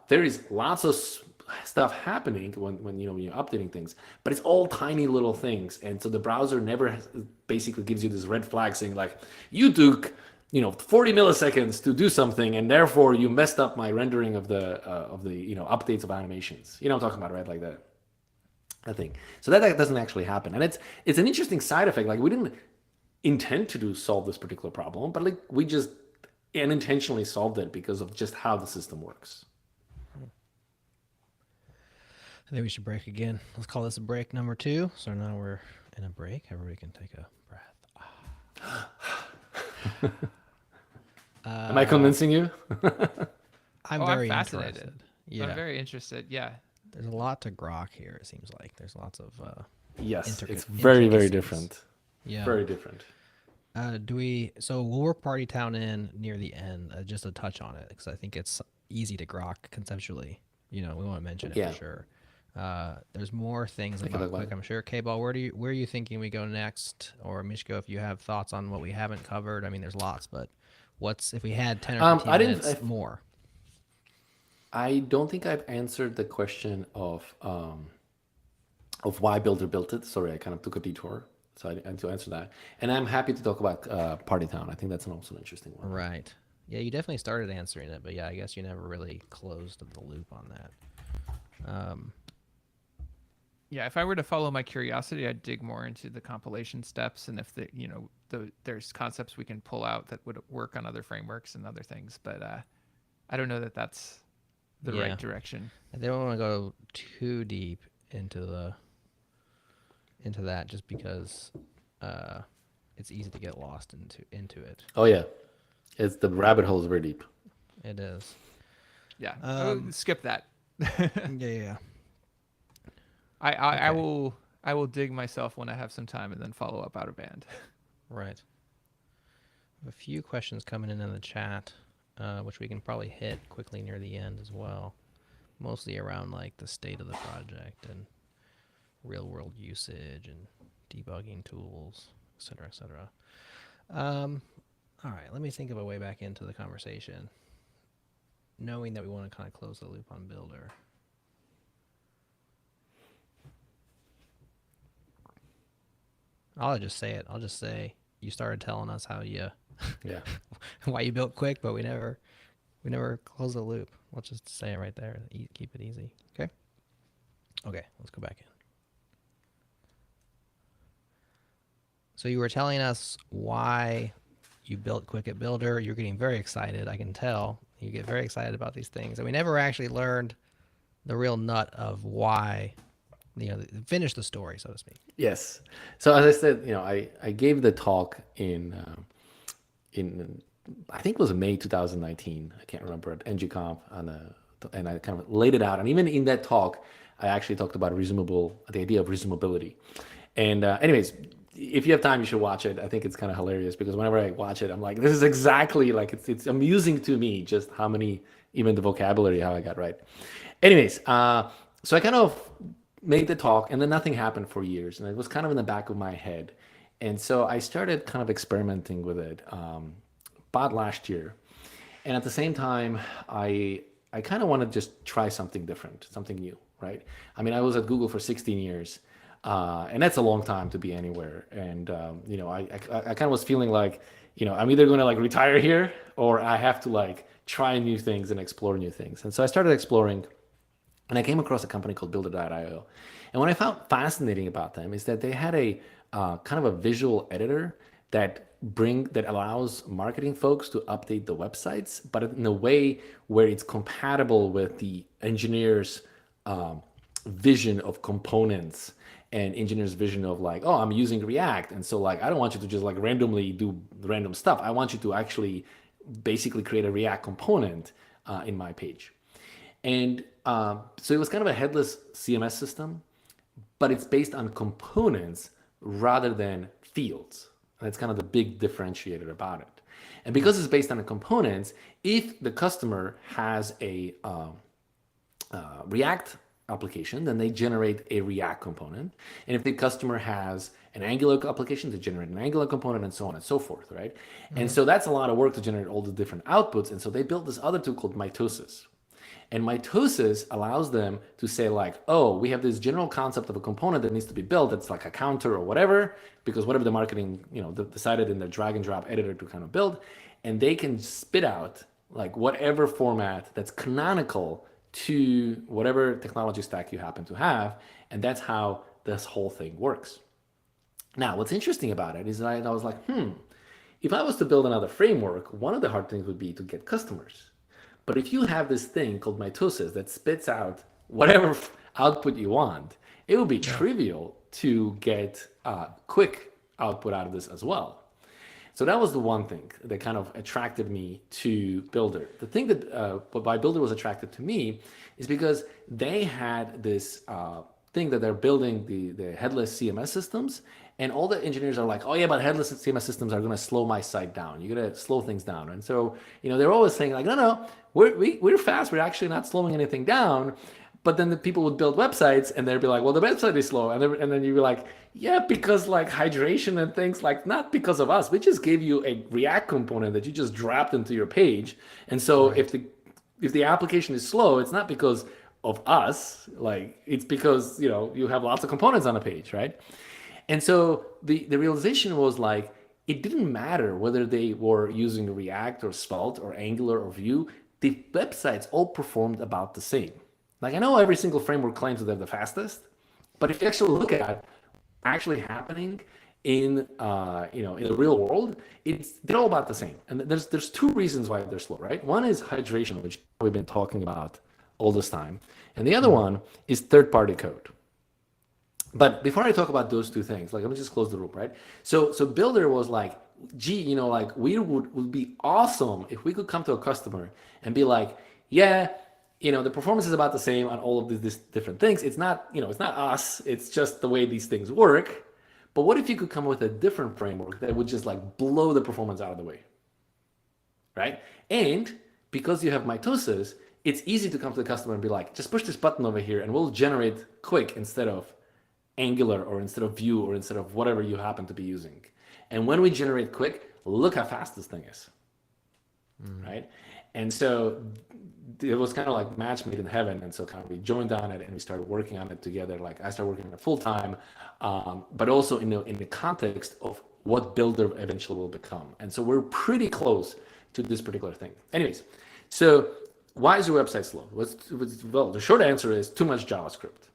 there is lots of stuff happening when you're updating things, but it's all tiny little things, and so the browser never basically gives you this red flag saying like, you took 40 milliseconds to do something, and therefore you messed up my rendering of the updates of animations. You know what I'm talking about, right? Like that. I think so that doesn't actually happen, and it's an interesting side effect. Like we didn't intend to solve this particular problem, but like we just unintentionally solved it because of just how the system works. I think we should break again. Let's call this a break number 2. So now we're in a break. Everybody can take a breath. Am I convincing you? I'm I'm very fascinated. interested. Yeah, I'm very interested. Yeah. there's a lot to grok here. It seems like there's lots of Yes, intricate- it's very intricacies. different. Yeah. Very different. So we'll work Party Town in near the end, just to touch on it, because I think it's easy to grok conceptually. We want to mention it Yeah. for sure. There's more things can about talk about Qwik, it. I'm sure. K-Ball, where are you thinking we go next? Or Miško, if you have thoughts on what we haven't covered. I mean, there's lots, but if we had 10 or 15 minutes more? I don't think I've answered the question of why Builder built it. Sorry, I kind of took a detour. So I need to answer that. And I'm happy to talk about Party Town. I think that's also an interesting one. Right. Yeah, you definitely started answering it, but yeah, I guess you never really closed the loop on that. Yeah, if I were to follow my curiosity, I'd dig more into the compilation steps, and if there's concepts we can pull out that would work on other frameworks and other things. But I don't know that that's the right direction. I don't want to go too deep into that, just because it's easy to get lost into it. Oh yeah, it's the rabbit hole is very deep. It is. Yeah, skip that. Yeah. I will dig myself when I have some time and then follow up out of band. Right. A few questions coming in the chat, which we can probably hit quickly near the end as well. Mostly around like the state of the project and real world usage and debugging tools, etc., etc. All right, let me think of a way back into the conversation, knowing that we want to kind of close the loop on Builder. I'll just say it. I'll just say you started telling us how you why you built Qwik, but we never closed the loop. Let's just say it right there. Keep it easy. Okay, let's go back in. So you were telling us why you built Quicket Builder. You're getting very excited. I can tell you get very excited about these things, and we never actually learned the real nut of why. Finish the story, so to speak. Yes. So as I said, I gave the talk in I think it was May 2019. I can't remember, at NGConf, and I kind of laid it out. And even in that talk, I actually talked about the idea of resumability. And anyways, if you have time, you should watch it. I think it's kind of hilarious because whenever I watch it, I'm like, this is exactly like it's amusing to me just how many, even the vocabulary, how I got right. Anyways, so I kind of made the talk, and then nothing happened for years, and it was kind of in the back of my head. And so I started kind of experimenting with it about last year. And at the same time, I kind of want to just try something different, something new, right? I mean, I was at Google for 16 years, and that's a long time to be anywhere. And I kind of was feeling like, I'm either going to like retire here, or I have to like try new things and explore new things. And so I started exploring. And I came across a company called Builder.io. And what I found fascinating about them is that they had a kind of a visual editor that allows marketing folks to update the websites, but in a way where it's compatible with the engineer's vision of components and engineer's vision of like, oh, I'm using React. And so like, I don't want you to just like randomly do random stuff. I want you to actually basically create a React component in my page. And so it was kind of a headless CMS system, but it's based on components rather than fields. And that's kind of the big differentiator about it. And because it's based on the components, if the customer has a React application, then they generate a React component. And if the customer has an Angular application, they generate an Angular component, and so on and so forth, right? Mm-hmm. And so that's a lot of work to generate all the different outputs. And so they built this other tool called Mitosis. And mitosis allows them to say like, oh, we have this general concept of a component that needs to be built. It's like a counter or whatever, because whatever the marketing, decided in their drag and drop editor to kind of build, and they can spit out like whatever format that's canonical to whatever technology stack you happen to have. And that's how this whole thing works. Now, what's interesting about it is that I was like, if I was to build another framework, one of the hard things would be to get customers. But if you have this thing called mitosis that spits out whatever output you want, it would be trivial to get quick output out of this as well. So that was the one thing that kind of attracted me to Builder. The thing that why Builder was attracted to me is because they had this thing that they're building the headless CMS systems, and all the engineers are like, oh yeah, but headless CMS systems are going to slow my site down. You're going to slow things down. And so, they're always saying like, no, we're fast. We're actually not slowing anything down. But then the people would build websites and they'd be like, well, the website is slow. And then you'd be like, yeah, because like hydration and things, like not because of us. We just gave you a React component that you just dropped into your page. And so if the application is slow, it's not because of us, like it's because, you have lots of components on a page, right? And so the realization was like, it didn't matter whether they were using React or Svelte or Angular or Vue, the websites all performed about the same. Like I know every single framework claims that they're the fastest, but if you actually look at what's actually happening in in the real world, they're all about the same. And there's two reasons why they're slow, right? One is hydration, which we've been talking about all this time. And the other one is third-party code. But before I talk about those two things, like let me just close the loop, right? So Builder was like, gee, like we would be awesome if we could come to a customer and be like, yeah, the performance is about the same on all of these different things. It's not, it's not us. It's just the way these things work. But what if you could come with a different framework that would just like blow the performance out of the way, right? And because you have mitosis, it's easy to come to the customer and be like, just push this button over here and we'll generate Qwik instead of Angular or instead of Vue or instead of whatever you happen to be using. And when we generate Qwik, look how fast this thing is, right? And so it was kind of like match made in heaven. And so kind of we joined on it and we started working on it together. Like I started working on it full time, but also in the context of what Builder eventually will become. And so we're pretty close to this particular thing. Anyways, so why is your website slow? Well, the short answer is too much JavaScript.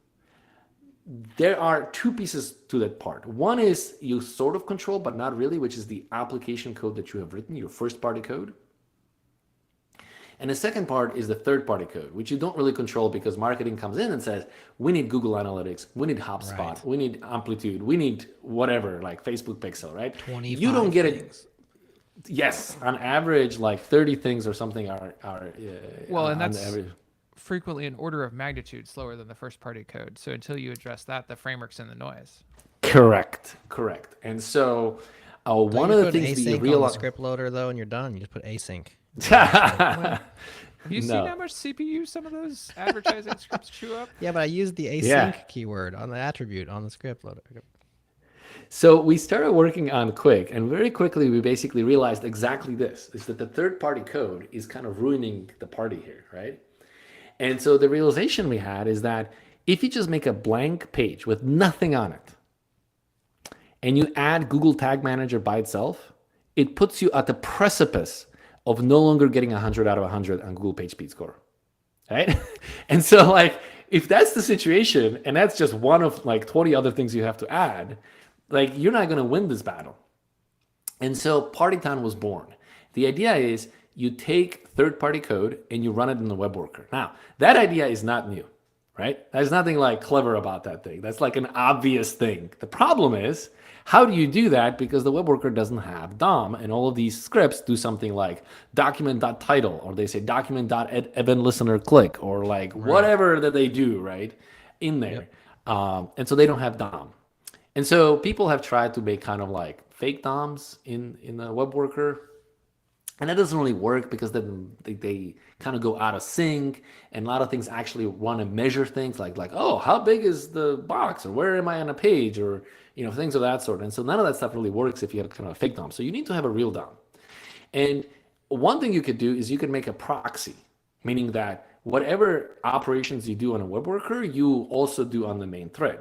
There are two pieces to that part. One is you sort of control, but not really, which is the application code that you have written, your first-party code. And the second part is the third-party code, which you don't really control because marketing comes in and says, we need Google Analytics, we need HubSpot, we need Amplitude, we need whatever, like Facebook Pixel, right? 25 you don't get things. it. Yes, on average, like 30 things or something are well, and that's average. Frequently an order of magnitude slower than the first party code. So until you address that, the framework's in the noise. Correct. And so one of the things that you realize realize, on the script loader though, and you're done. You just put async. Have you No. seen how much CPU some of those advertising scripts chew up? Yeah, but I used the async keyword on the attribute on the script loader. So we started working on Qwik, and very quickly we basically realized exactly this: is that the third-party code is kind of ruining the party here, right? And so the realization we had is that if you just make a blank page with nothing on it, and you add Google Tag Manager by itself, it puts you at the precipice of no longer getting 100 out of 100 on Google PageSpeed score, right? And so like, if that's the situation, and that's just one of like 20 other things you have to add, like you're not going to win this battle. And so Partytown was born. The idea is you take third-party code and you run it in the web worker. Now, that idea is not new, right? There's nothing like clever about that thing. That's like an obvious thing. The problem is, how do you do that? Because the web worker doesn't have DOM, and all of these scripts do something like document.title, or they say document.eventListenerClick, or like whatever that they do, right, in there. Yep. And so they don't have DOM. And so people have tried to make kind of like fake DOMs in the web worker. And that doesn't really work because then they kind of go out of sync, and a lot of things actually want to measure things like, oh, how big is the box, or where am I on a page, or things of that sort. And so none of that stuff really works if you have kind of a fake DOM. So you need to have a real DOM. And one thing you could do is you could make a proxy, meaning that whatever operations you do on a web worker, you also do on the main thread.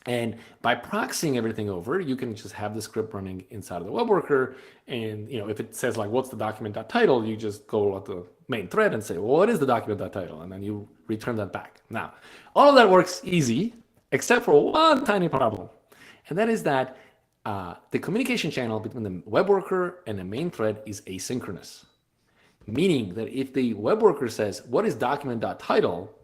And by proxying everything over, you can just have the script running inside of the web worker. And if it says like, what's the document.title, you just go at the main thread and say, well, what is the document.title? And then you return that back. Now, all of that works easy, except for one tiny problem. And that is that the communication channel between the web worker and the main thread is asynchronous. Meaning that if the web worker says, what is document.title?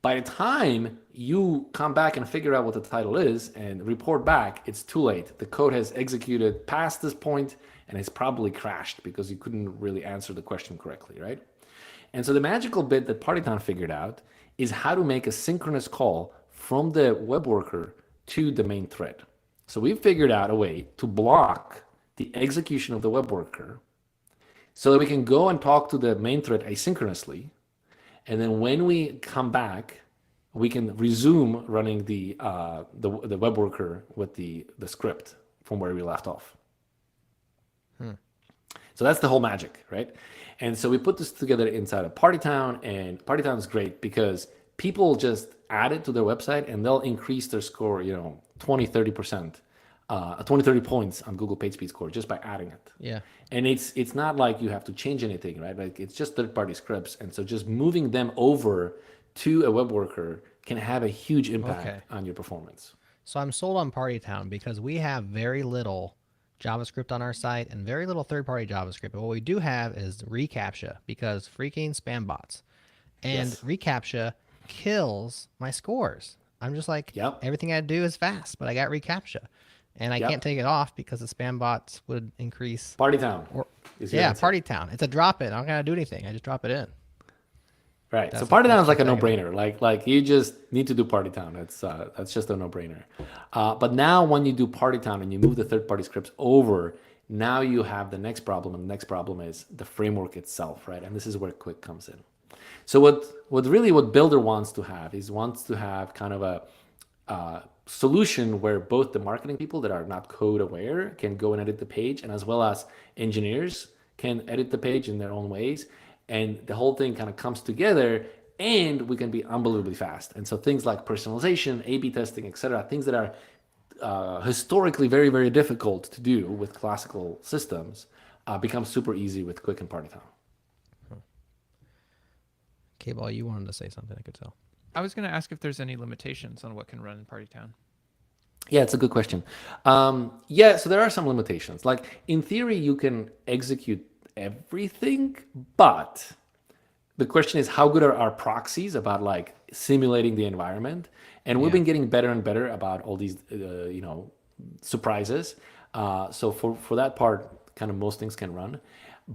By the time you come back and figure out what the title is and report back, it's too late. The code has executed past this point and it's probably crashed because you couldn't really answer the question correctly, right? And so the magical bit that Partytown figured out is how to make a synchronous call from the web worker to the main thread. So we figured out a way to block the execution of the web worker so that we can go and talk to the main thread asynchronously. And then when we come back, we can resume running the web worker with the script from where we left off. So that's the whole magic, right? And so we put this together inside of Partytown, and Partytown is great because people just add it to their website and they'll increase their score, 20, 30%, 20, 30 points on Google PageSpeed score just by adding it. Yeah. And it's not like you have to change anything, right? Like it's just third-party scripts. And so just moving them over to a web worker can have a huge impact on your performance. So I'm sold on Partytown because we have very little JavaScript on our site and very little third-party JavaScript. But what we do have is reCAPTCHA because freaking spam bots. And reCAPTCHA kills my scores. I'm just like, everything I do is fast, but I got reCAPTCHA. And I can't take it off because the spam bots would increase. Partytown. Partytown. It's a drop in. I don't gotta do anything. I just drop it in. Right. So Partytown is like a no-brainer. Like you just need to do Partytown. That's just a no-brainer. But now when you do Partytown and you move the third-party scripts over, now you have the next problem, and the next problem is the framework itself, right? And this is where Qwik comes in. So what Builder wants to have kind of a solution where both the marketing people that are not code aware can go and edit the page, and as well as engineers can edit the page in their own ways, and the whole thing kind of comes together, and we can be unbelievably fast. And so things like personalization, A/B testing, etc., things that are historically very, very difficult to do with classical systems become super easy with Qwik and Partytown. K-Ball, you wanted to say something, I could tell. I was going to ask if there's any limitations on what can run in Partytown. Yeah, it's a good question. So there are some limitations. Like in theory, you can execute everything, but the question is how good are our proxies about like simulating the environment? And we've been getting better and better about all these, surprises. So for that part, kind of most things can run.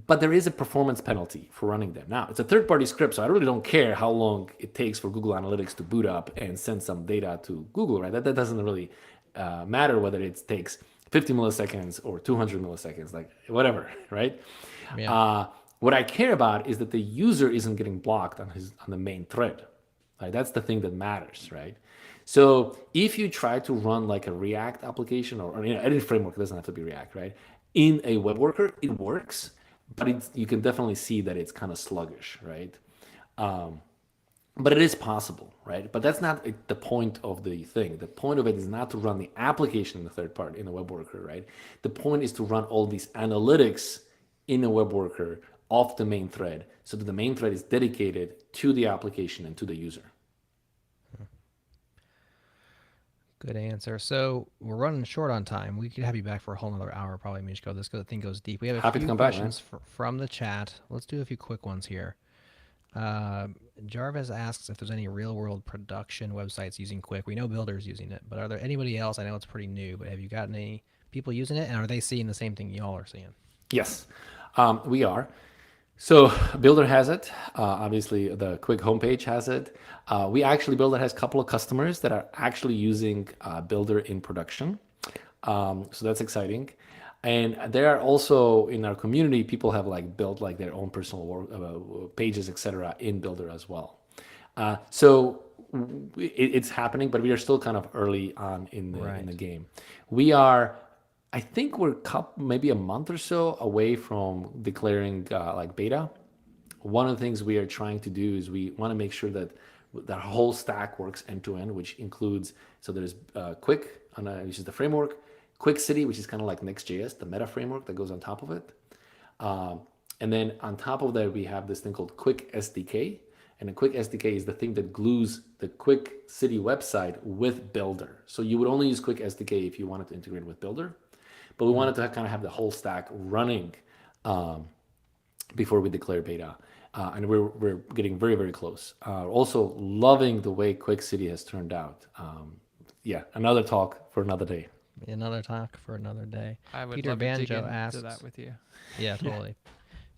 But there is a performance penalty for running them. Now, it's a third-party script, so I really don't care how long it takes for Google Analytics to boot up and send some data to Google, right? That doesn't really matter whether it takes 50 milliseconds or 200 milliseconds, like whatever, right? Yeah. What I care about is that the user isn't getting blocked on the main thread. Right? That's the thing that matters, right? So if you try to run like a React application or any framework, it doesn't have to be React, right? In a web worker, it works. But you can definitely see that it's kind of sluggish, right? But it is possible, right? But that's not the point of the thing. The point of it is not to run the application in the third part in a web worker, right? The point is to run all these analytics in a web worker off the main thread so that the main thread is dedicated to the application and to the user. Good answer. So we're running short on time. We could have you back for a whole another hour, probably, Miško. This thing goes deep. We have a few questions from the chat. Let's do a few quick ones here. Jarvis asks if there's any real-world production websites using Qwik. We know Builder's using it, but are there anybody else? I know it's pretty new, but have you gotten any people using it, and are they seeing the same thing y'all are seeing? Yes, we are. So Builder has it. Obviously, the Qwik homepage has it. Builder has a couple of customers that are actually using Builder in production. So that's exciting. And there are also in our community, people have like built like their own personal pages, etc., in Builder as well. So it's happening, but we are still kind of early on in the game. We are. I think we're maybe a month or so away from declaring like beta. one of the things we are trying to do is we want to make sure that that whole stack works end to end, which includes, so there's Qwik, which is the framework, Qwik City, which is kind of like Next.js, the meta framework that goes on top of it. And then on top of that, we have this thing called Qwik SDK. And the Qwik SDK is the thing that glues the Qwik City website with Builder. So you would only use Qwik SDK if you wanted to integrate with Builder. But we wanted to kind of have the whole stack running before we declare beta. And we're getting very, very close. Also loving the way Qwik City has turned out. Yeah, another talk for another day. Another talk for another day. I would Peter love to dig Banjo into asks, that with you. Yeah, totally.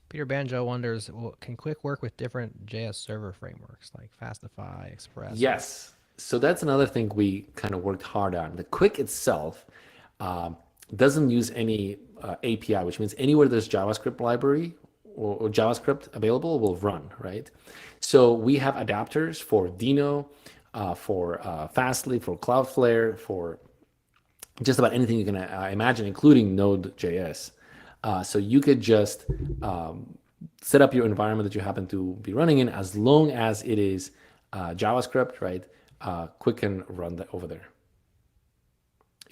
Peter Banjo wonders, well, can Qwik work with different JS server frameworks like Fastify, Express? Yes. So that's another thing we kind of worked hard on. The Qwik itself doesn't use any API, which means anywhere there's JavaScript library or JavaScript available will run, right? So we have adapters for Dino, for Fastly, for Cloudflare, for just about anything you can imagine, including Node.js. So you could just set up your environment that you happen to be running in, as long as it is JavaScript, right? Qwik can run that over there.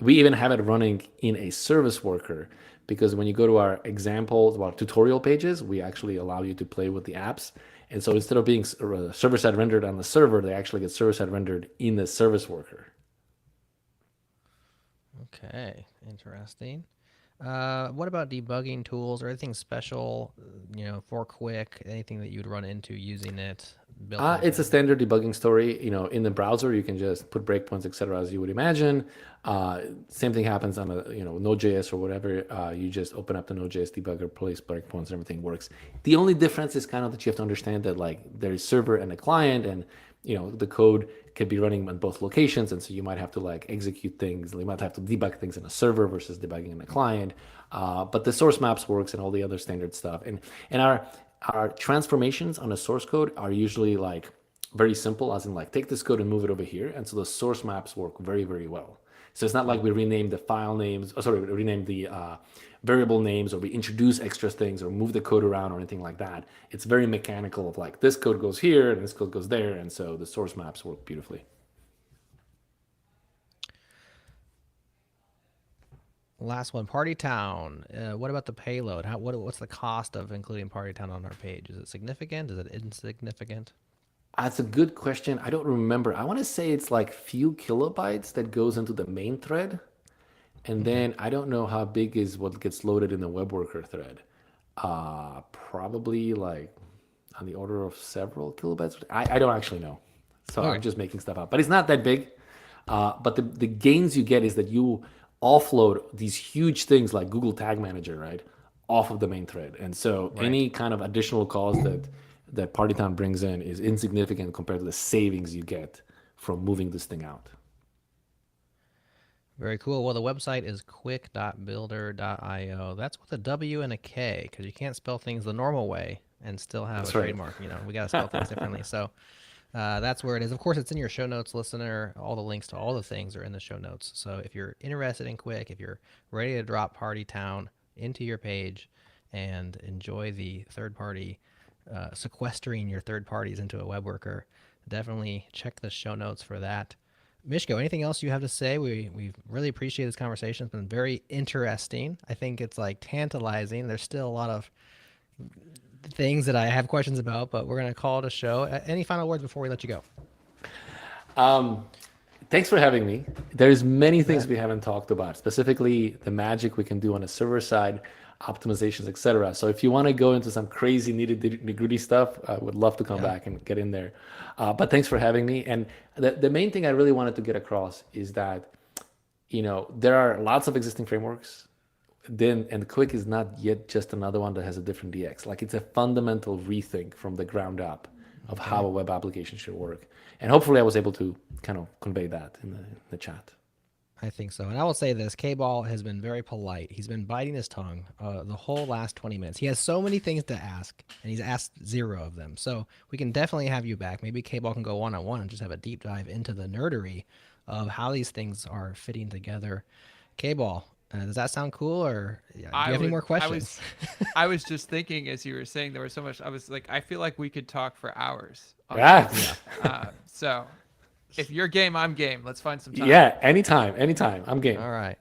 We even have it running in a service worker, because when you go to our examples, our tutorial pages, we actually allow you to play with the apps. And so instead of being server-side rendered on the server, they actually get server-side rendered in the service worker. Okay, interesting. What about debugging tools or anything special, for Qwik? Anything that you'd run into using it? It's a standard debugging story. In the browser, you can just put breakpoints, etc., as you would imagine. Same thing happens on a Node.js or whatever. You just open up the Node.js debugger, place breakpoints, and everything works. The only difference is kind of that you have to understand that like there is server and a client, and the code could be running on both locations, and so you might have to like execute things. You might have to debug things in a server versus debugging in a client. But the source maps works and all the other standard stuff. And our transformations on the source code are usually like very simple, as in like take this code and move it over here. And so the source maps work very, very well. So it's not like we rename the file names, rename the variable names, or we introduce extra things or move the code around or anything like that. It's very mechanical of like this code goes here and this code goes there. And so the source maps work beautifully. Last one, Party Town. What about the payload? What's the cost of including Party Town on our page? Is it significant? Is it insignificant? That's a good question. I don't remember. I want to say it's like few kilobytes that goes into the main thread. And then I don't know how big is what gets loaded in the web worker thread. Probably like on the order of several kilobytes. I don't actually know. So I'm just making stuff up. But it's not that big. But the gains you get is that you offload these huge things like Google Tag Manager, right, off of the main thread. And so any kind of additional cost that PartyTown brings in is insignificant compared to the savings you get from moving this thing out. Very cool. Well, the website is qwik.builder.io. That's with a W and a K, because you can't spell things the normal way and still have a trademark. We got to spell things differently. So that's where it is. Of course, it's in your show notes, listener. All the links to all the things are in the show notes. So if you're interested in Qwik, if you're ready to drop Party Town into your page and enjoy the third party, sequestering your third parties into a web worker, definitely check the show notes for that. Miško, anything else you have to say? We really appreciate this conversation. It's been very interesting. I think it's like tantalizing. There's still a lot of things that I have questions about, but we're going to call it a show. Any final words before we let you go? Thanks for having me. There's many things we haven't talked about, specifically the magic we can do on the server side, optimizations, etc. So if you want to go into some crazy nitty-gritty stuff, I would love to come back and get in there. But thanks for having me. And the main thing I really wanted to get across is that, there are lots of existing frameworks. And Qwik is not yet just another one that has a different DX. Like it's a fundamental rethink from the ground up of how a web application should work. And hopefully I was able to kind of convey that in the chat. I think so. And I will say this, K-Ball has been very polite. He's been biting his tongue the whole last 20 minutes. He has so many things to ask, and he's asked 0 of them. So we can definitely have you back. Maybe K-Ball can go one-on-one and just have a deep dive into the nerdery of how these things are fitting together. K-Ball, Does that sound cool, or do you have any more questions? I was just thinking as you were saying there was so much. I was like, I feel like we could talk for hours. On Ah, this. So if you're game, I'm game. Let's find some time. yeah, anytime. I'm game. All right.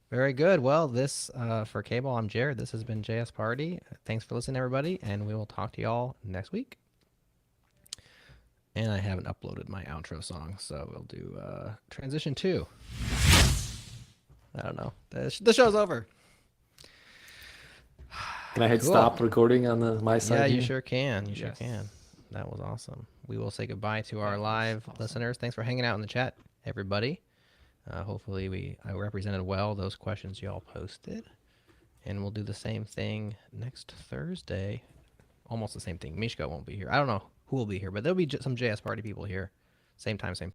Very good. Well, this for Cable, I'm Jared. This has been JS Party. Thanks for listening, everybody, and we will talk to y'all next week. And I haven't uploaded my outro song, so we'll do transition 2. I don't know. The show's over. Can I hit Cool. stop recording on my side? Yeah, here? you sure can. You sure Yes. can. That was awesome. We will say goodbye to our live listeners. Thanks for hanging out in the chat, everybody. Hopefully I represented well those questions y'all posted. And we'll do the same thing next Thursday. Almost the same thing. Miško won't be here. I don't know who will be here, but there'll be some JS Party people here. Same time, same